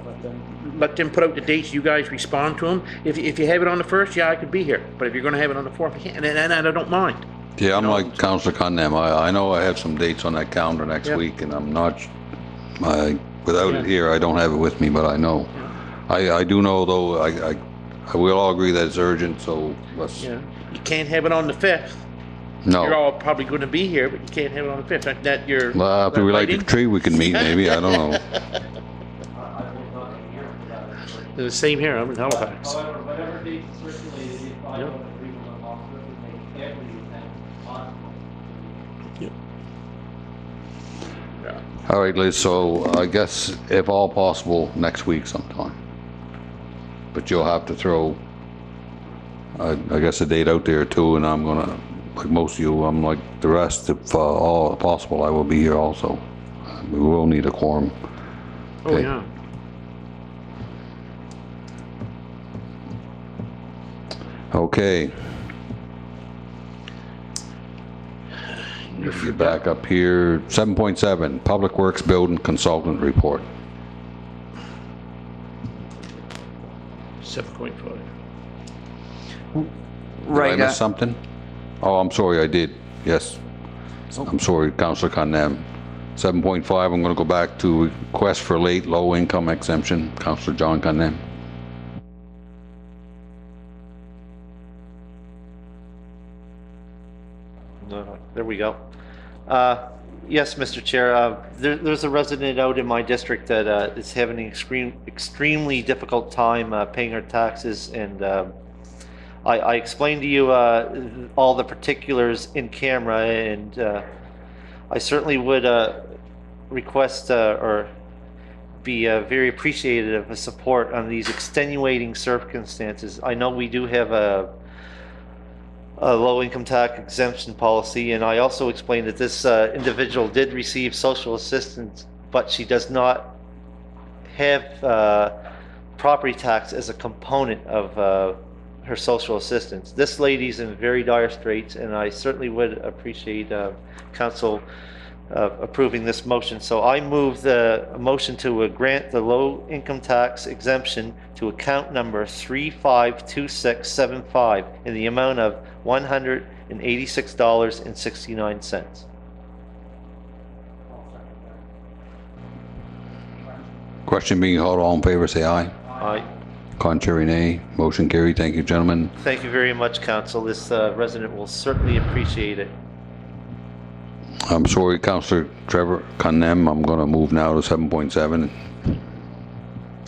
let them put out the dates. You guys respond to them. If you have it on the 1st, yeah, I could be here. But if you're going to have it on the 4th, you can't. And I don't mind. Yeah, I'm like Councillor Cunningham. I know I have some dates on that calendar next week, and I'm not, without it here, I don't have it with me, but I know. I do know, though, I we'll all agree that it's urgent, so let's... Yeah. You can't have it on the 5th. No. You're all probably going to be here, but you can't have it on the 5th. That you're... Well, after we light the tree, we can meet, maybe. I don't know. The same here. I'm in Halifax. However, whatever date is circulated, if I don't agree with the officer, we make every attempt possible to All right, Liz, so I guess if all possible, next week sometime. But you'll have to throw, I guess, a date out there too, and I'm gonna, like most of you, I'm like the rest, if all possible, I will be here also. We will need a quorum. Oh, Okay. yeah. Okay. Get back up here. 7.7, Public Works Building Consultant Report. 7.5. Did Right. I miss something? Oh, I'm sorry, I did. Yes. I'm sorry, Councillor Condam. 7.5, I'm going to go back to request for late low income exemption. Councillor John Condam. There we go. Yes, Mr. Chair, there's a resident out in my district that is having an extremely difficult time paying her taxes, and I explained to you all the particulars in camera, and I certainly would request or be very appreciative of support on these extenuating circumstances. I know we do have a low income tax exemption policy, and I also explained that this individual did receive social assistance, but she does not have property tax as a component of her social assistance. This lady's in very dire straits, and I certainly would appreciate council approving this motion. So I move the motion to grant the low income tax exemption to account number 352675 in the amount of $186.69. Question being called, all in favor, say aye. Aye. Contrary, nay. Motion carried. Thank you, gentlemen. Thank you very much, council. This resident will certainly appreciate it. I'm sorry, Councillor Trevor Condam. I'm going to move now to 7.7.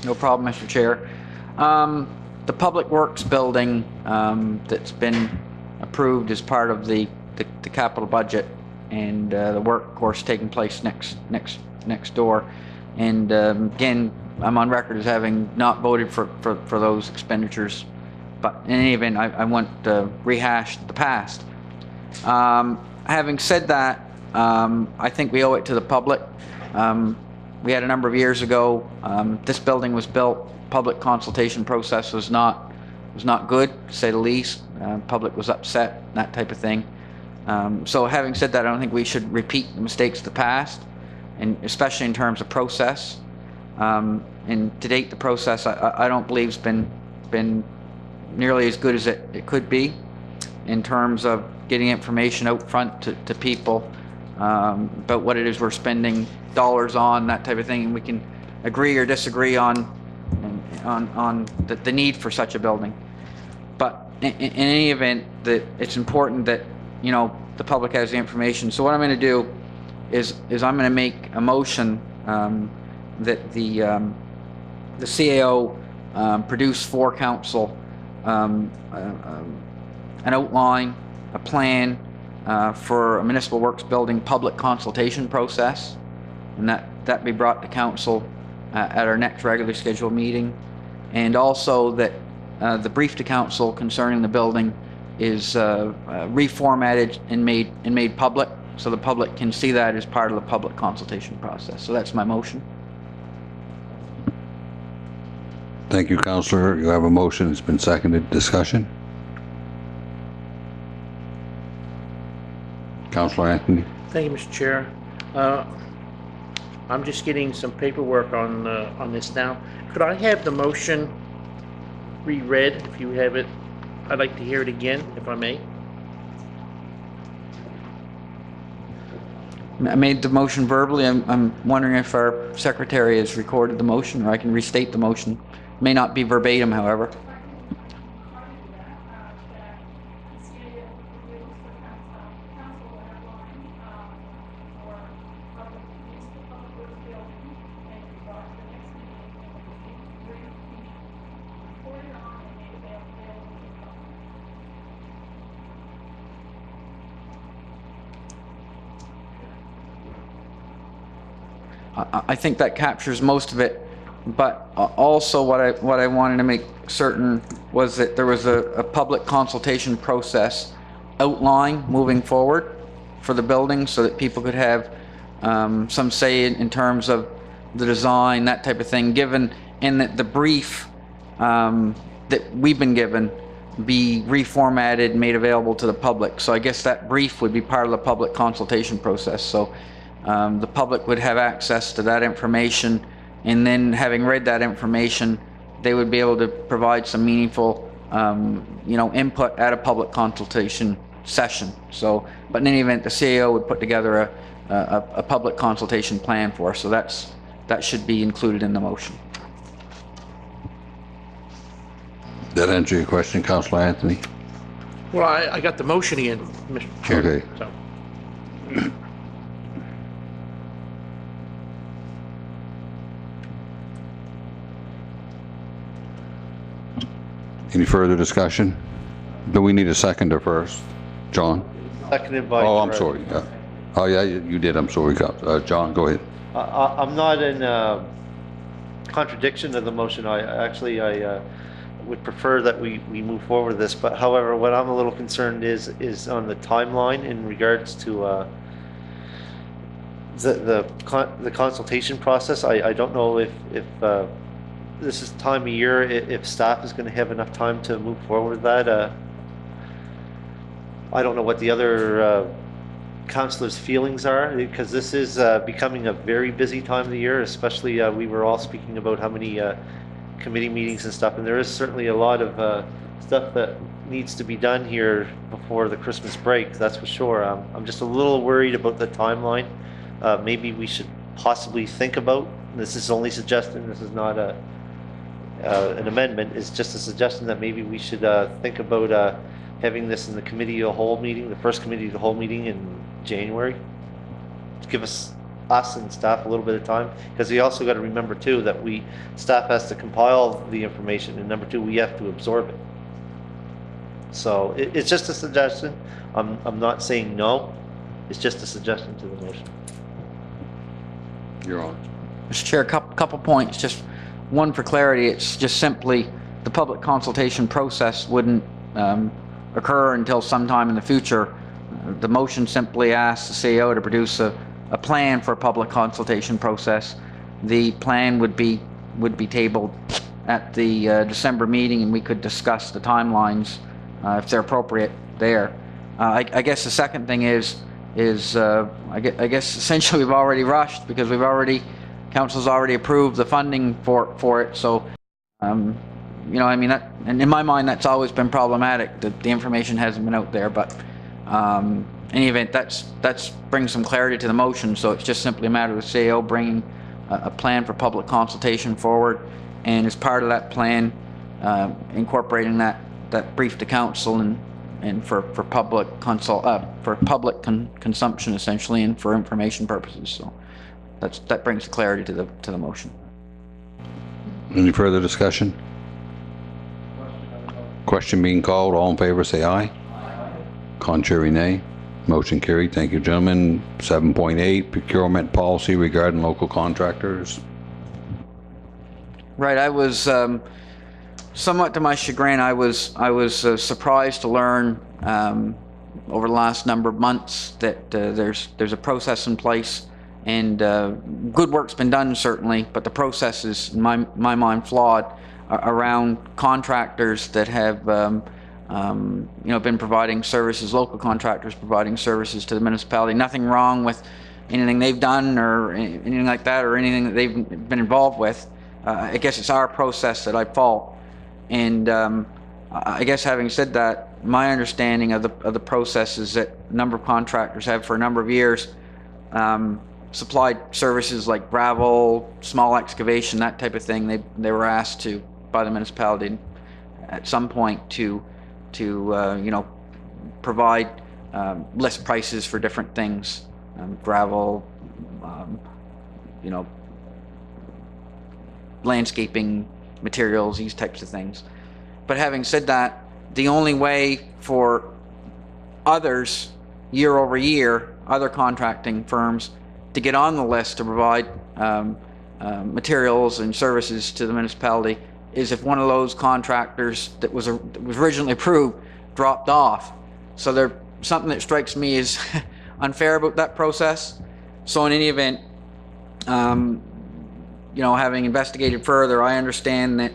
No problem, Mr. Chair. The Public Works building that's been approved as part of the capital budget, and the work, of course, taking place next door. And again, I'm on record as having not voted for those expenditures. But in any event, I want to rehash the past. Having said that, I think we owe it to the public. We had a number of years ago, this building was built, public consultation process was not good, to say the least. Public was upset, that type of thing. So having said that, I don't think we should repeat the mistakes of the past, and especially in terms of process. And to date, the process I don't believe has been nearly as good as it could be in terms of getting information out front to people about what it is we're spending dollars on, that type of thing, and we can agree or disagree on the need for such a building. But in any event, that it's important that the public has the information. So what I'm going to do is I'm going to make a motion that the CAO produce for council an outline, a plan for a municipal works building public consultation process, and that be brought to council at our next regularly scheduled meeting, and also that the brief to council concerning the building is reformatted and made public, so the public can see that as part of the public consultation process. So that's my motion. Thank you, Councillor. You have a motion. It's been seconded. Discussion? Councillor Anthony. Thank you, Mr. Chair. I'm just getting some paperwork on this now. Could I have the motion reread if you have it? I'd like to hear it again, if I may. I made the motion verbally. I'm wondering if our secretary has recorded the motion, or I can restate the motion. It may not be verbatim, however. I think that captures most of it. But also what I wanted to make certain was that there was a public consultation process outline moving forward for the building so that people could have some say in terms of the design, that type of thing, given in that the brief that we've been given be reformatted and made available to the public. So I guess that brief would be part of the public consultation process. So the public would have access to that information, and then having read that information, they would be able to provide some meaningful, input at a public consultation session. So, but in any event, the CAO would put together a public consultation plan for us. So that should be included in the motion. That answer your question, Councillor Anthony? Well, I got the motion in, Mr. Chair. Okay. So. Any further discussion? Do we need a seconder first? John? Seconded by. Oh, I'm Fred. sorry. Yeah. Oh, yeah, you did. I'm sorry. John, go ahead. I'm not in contradiction of the motion. I would prefer that we move forward with this. But however, what I'm a little concerned is on the timeline in regards to the consultation process. I don't know if this is the time of year if staff is going to have enough time to move forward with that. I don't know what the other councillors' feelings are, because this is becoming a very busy time of the year, especially we were all speaking about how many committee meetings and stuff, and there is certainly a lot of stuff that needs to be done here before the Christmas break, that's for sure. I'm just a little worried about the timeline. Maybe we should possibly think about, this is only suggesting, this is not an amendment, it's just a suggestion that maybe we should think about having this in the committee of the whole meeting, the first committee of the whole meeting in January, to give us and staff a little bit of time, because we also got to remember too that staff has to compile the information, and number two, we have to absorb it. So it's just a suggestion. I'm not saying no, it's just a suggestion to the motion. You're on. Mr. Chair, couple points. Just one for clarity, it's just simply the public consultation process wouldn't occur until sometime in the future. The motion simply asks the CEO to produce a plan for a public consultation process. The plan would be tabled at the December meeting, and we could discuss the timelines if they're appropriate there. I guess the second thing is I guess essentially we've already rushed because council's already approved the funding for it. So I mean, that, and in my mind, that's always been problematic, that the information hasn't been out there. But in any event, that's brings some clarity to the motion. So it's just simply a matter of the CEO bringing a plan for public consultation forward, and as part of that plan, incorporating that brief to council and for public consumption essentially, and for information purposes. So that brings clarity to the motion. Any further discussion? Question being called. All in favor say aye. Contrary, nay. Motion carried. Thank you, gentlemen. 7.8, procurement policy regarding local contractors. Right, I was somewhat to my chagrin, I was surprised to learn over the last number of months that there's a process in place, and good work's been done certainly, but the process is in my mind flawed around contractors that have been providing services, local contractors providing services to the municipality. Nothing wrong with anything they've done or anything like that, or anything that they've been involved with. I guess it's our process that I fault. And I guess having said that, my understanding of the process is that a number of contractors have for a number of years supplied services like gravel, small excavation, that type of thing. They were asked to by the municipality at some point to provide list prices for different things, gravel, landscaping materials, these types of things. But having said that, the only way for others year over year, other contracting firms, to get on the list to provide materials and services to the municipality is if one of those contractors that was originally approved dropped off. So there's something that strikes me as unfair about that process. So in any event, you know, having investigated further, I understand that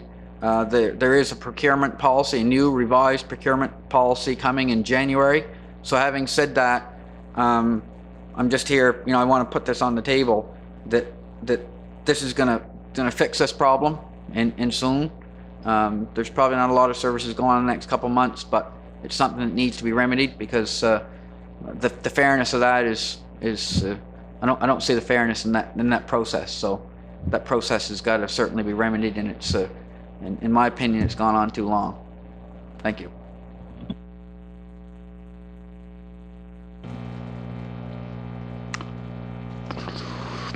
there is a procurement policy, a new revised procurement policy coming in January. So having said that, I'm just here, you know, I want to put this on the table that this is gonna fix this problem and soon. There's probably not a lot of services going on in the next couple months, but it's something that needs to be remedied because the fairness of that is I don't see the fairness in that process. So that process has got to certainly be remedied, and it's in my opinion, it's gone on too long. Thank you.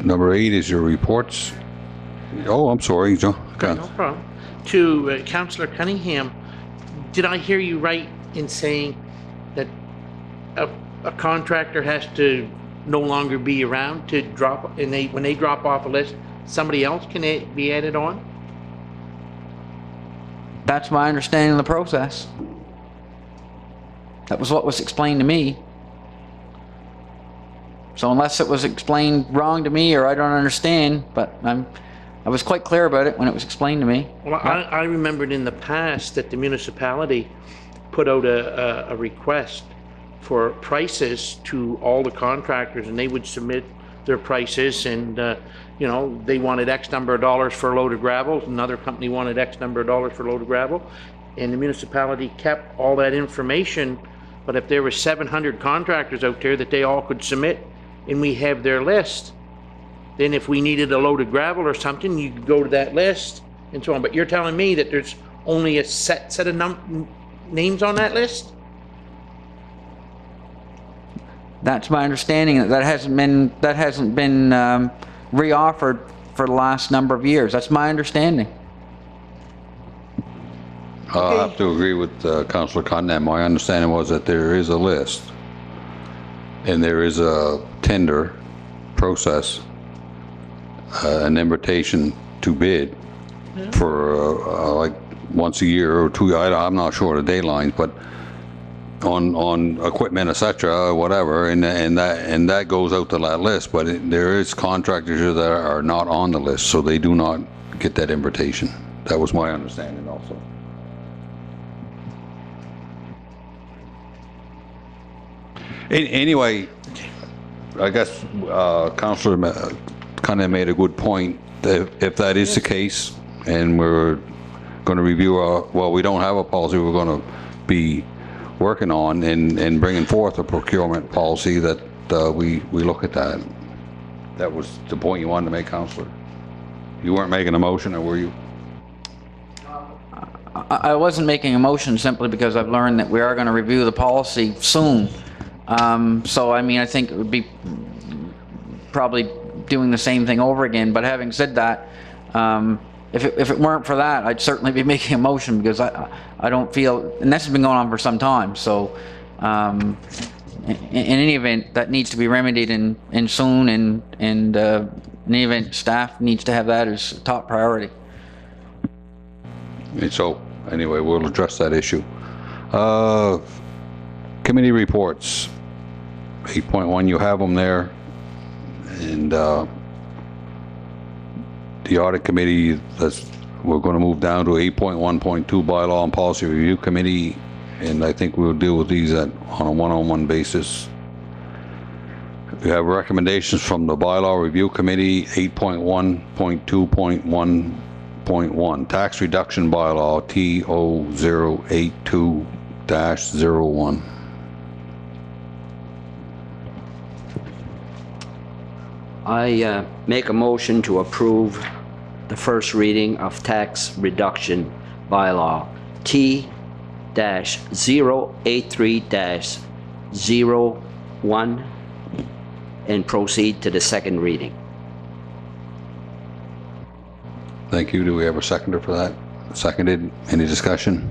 Number 8 is your reports. Oh, I'm sorry, John. No problem. To Councillor Cunningham, did I hear you right in saying that a contractor has to no longer be around to drop, and when they drop off a list, somebody else can be added on? That's my understanding of the process. That was what was explained to me. So unless it was explained wrong to me or I don't understand, but I was quite clear about it when it was explained to me. Well, I remembered in the past that the municipality put out a request for prices to all the contractors, and they would submit their prices, and you know, they wanted X number of dollars for a load of gravel, another company wanted X number of dollars for a load of gravel, and the municipality kept all that information. But if there were 700 contractors out there that they all could submit, and we have their list, then if we needed a load of gravel or something, you could go to that list and so on. But you're telling me that there's only a set of names on that list? That's my understanding. That hasn't been reoffered for the last number of years. That's my understanding. I'll have to agree with Councillor Cunningham. My understanding was that there is a list and there is a tender process, an invitation to bid for like once a year or two. I'm not sure of the deadlines, but on equipment, etc., whatever, and that goes out to that list. But there is contractors that are not on the list, so they do not get that invitation. That was my understanding also. Anyway, I guess Councillor kind of made a good point. That if that is the case, and we're going to review we don't have a policy, we're going to be working on and bringing forth a procurement policy that we look at that. That was the point you wanted to make, Councillor. You weren't making a motion, or were you? I wasn't making a motion simply because I've learned that we are going to review the policy soon. So, I mean, I think it would be probably doing the same thing over again. But having said that, if it weren't for that, I'd certainly be making a motion because I don't feel, and this has been going on for some time. So, in any event, that needs to be remedied and soon, and in any event, staff needs to have that as top priority. And so, anyway, we'll address that issue. Committee reports, 8.1, you have them there. And the audit committee, we're going to move down to 8.1.2 bylaw and policy review committee. And I think we'll deal with these on a one-on-one basis. We have recommendations from the bylaw review committee, 8.1.2.1.1, tax reduction bylaw, T082-01. I make a motion to approve the first reading of tax reduction bylaw T-083-01 and proceed to the second reading. Thank you. Do we have a seconder for that? Seconded. Any discussion?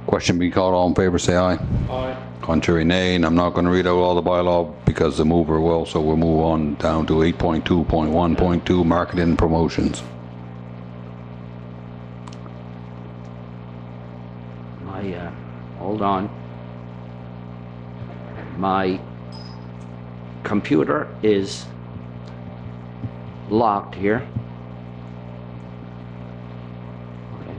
Question be called. All in favor, say aye. Aye. Contrary, nay. And I'm not going to read out all the bylaw because the mover will, so we'll move on down to 8.2.1.2, marketing and promotions. Hold on. My computer is locked here. Okay.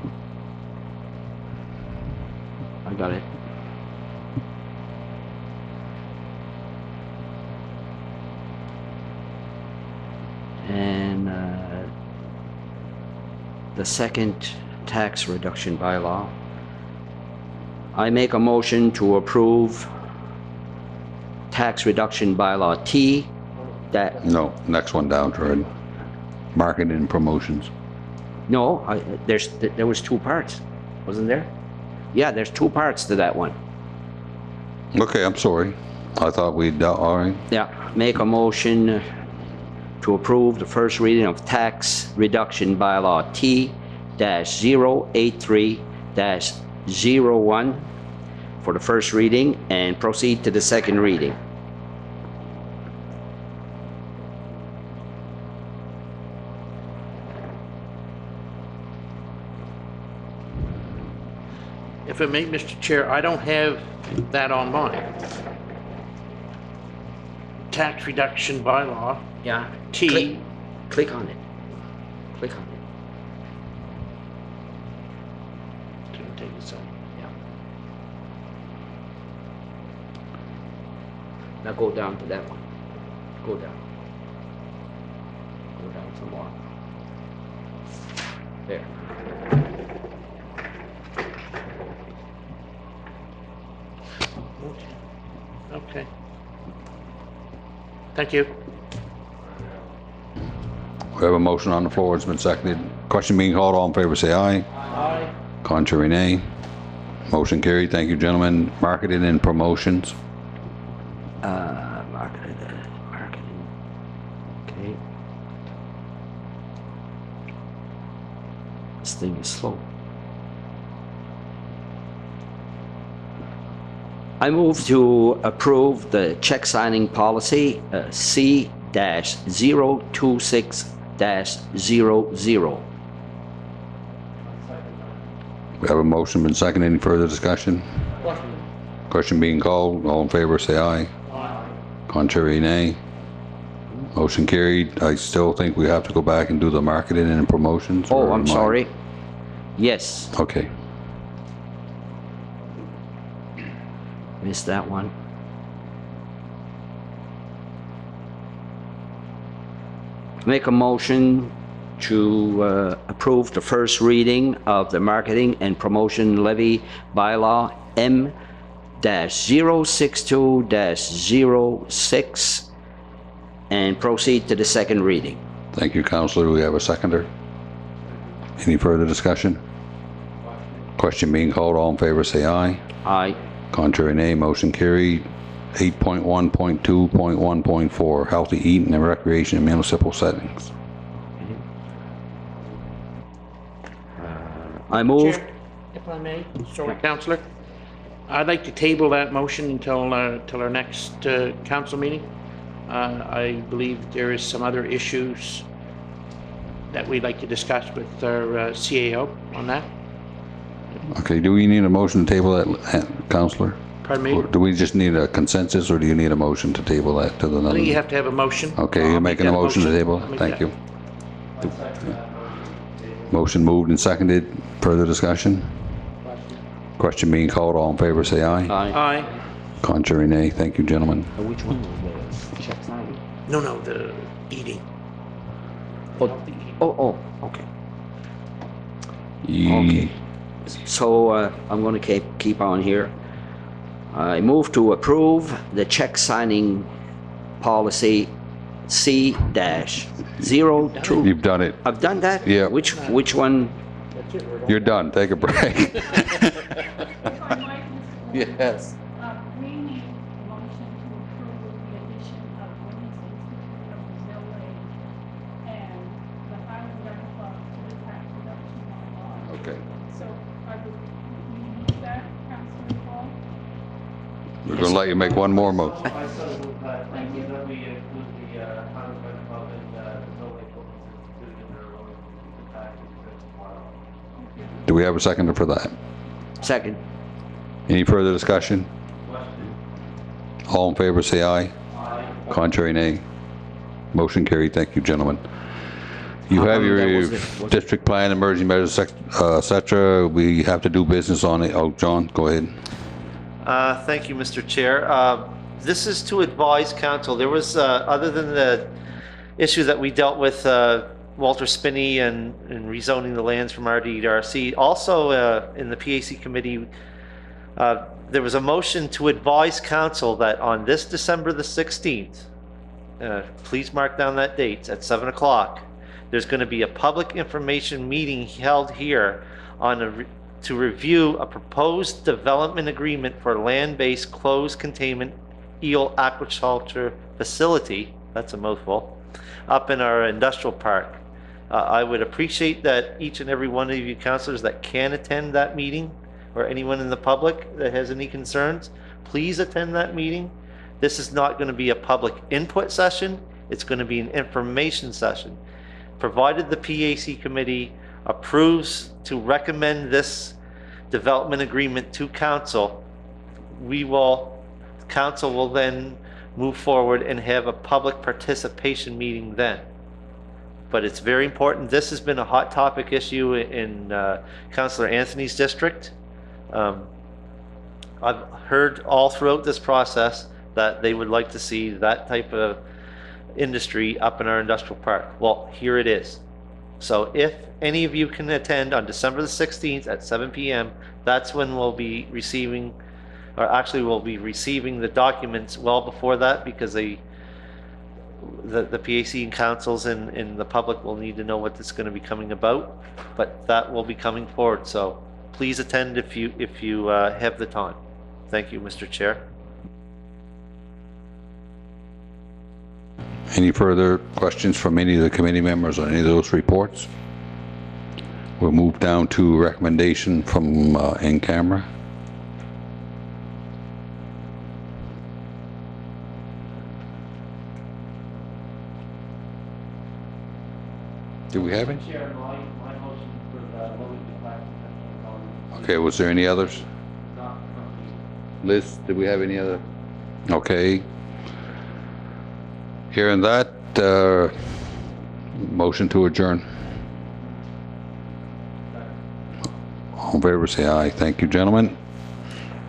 I got it. And the second tax reduction bylaw. I make a motion to approve tax reduction bylaw T that, No, next one down, Fred. Marketing and promotions. no, there was two parts, wasn't there? Yeah, there's two parts to that one. Okay, I'm sorry. I thought we'd, all right. Yeah, make a motion to approve the first reading of tax reduction bylaw T-083-01 for the first reading and proceed to the second reading. If it may, Mr. Chair, I don't have that on mine. Tax reduction bylaw, Yeah. T. Click on it. Click on it. Didn't take this out. Yeah. Now go down to that one. Go down. Go down some more. There. Okay. Thank you. We have a motion on the floor. It's been seconded. Question being called. All in favor, say aye. Aye. Contrary, nay. Motion carried. Thank you, gentlemen. Marketing and promotions. Marketing. Okay. This thing is slow. I move to approve the check signing policy C-026-00. We have a motion been seconded. Any further discussion? Question being called. All in favor, say aye. Aye. Contrary, nay. Motion carried. I still think we have to go back and do the marketing and promotions. or Oh, I'm am I- sorry. Yes, Okay. missed that one. Make a motion to approve the first reading of the marketing and promotion levy bylaw M-062-06 and proceed to the second reading. Thank you, Counselor. We have a seconder. Any further discussion? Question being called. All in favor, say aye. Aye. Contrary, nay. Motion carried. 8.1.2.1.4, healthy eating and recreation in municipal settings. I move. Chair, if I may, sorry, Councillor. I'd like to table that motion until our next council meeting. I believe there is some other issues that we'd like to discuss with our CAO on that. Okay, do we need a motion to table that, Counselor? Pardon Or me? do we just need a consensus, or do you need a motion to table that to the I think you another? have to have a motion. Okay, I'll you're make making a that motion to table? I'll make Thank that. you. Motion moved and seconded. Further discussion? Question being called. All in favor, say aye. Aye. Aye. Contrary, nay. Thank you, gentlemen. Which one was the check signing? No, the eating. Oh, okay. Ye- Okay. So I'm going to keep on here. I move to approve the check signing policy C-02. You've done it. I've done that? Yeah. Which one? You're done. Take a break. If I might, Mr. Mayor, Yes. we need a motion to approve the addition of Women's Institute of Brazil and the Highland Garden Club to the tax reduction bylaw. Okay. So I would, we need that, Councilor Paul? We're gonna let you make one more mo. I so move that, thank you, that we include the Highland Garden Club and the Zoe Children's Institute in their own package tomorrow. Do we have a seconder for that? Second. Any further discussion? Question? All in favor, say aye. Aye. Contrary, nay. Motion carried. Thank you, gentlemen. You have your district plan, emergency measures, et cetera. We have to do business on it. Oh, John, go ahead. Thank you, Mr. Chair. This is to advise council. There was, other than the issue that we dealt with, Walter Spinney and rezoning the lands from RD to RC, also in the PAC committee, there was a motion to advise council that on this December the 16th, please mark down that date, at 7 o'clock, there's going to be a public information meeting held here on to review a proposed development agreement for land-based closed containment eel aquaculture facility, that's a mouthful, up in our industrial park. I would appreciate that each and every one of you councilors that can attend that meeting, or anyone in the public that has any concerns, please attend that meeting. This is not going to be a public input session, it's going to be an information session. Provided the PAC committee approves to recommend this development agreement to council, council will then move forward and have a public participation meeting then. But it's very important. This has been a hot topic issue in Councillor Anthony's district. I've heard all throughout this process that they would like to see that type of industry up in our industrial park. Well, here it is. So if any of you can attend on December the 16th at 7 p.m., that's when we'll be receiving, or actually we'll be receiving the documents well before that, because the PAC and councils and the public will need to know what this is going to be coming about, but that will be coming forward. So please attend if you have the time. Thank you, Mr. Chair. Any further questions from any of the committee members on any of those reports? We'll move down to recommendation from in camera. Do we have it? Chair, my motion for the Okay, was there any others? Liz, did we have any other? Okay. Hearing that, motion to adjourn. All in favor, say aye. Thank you, gentlemen.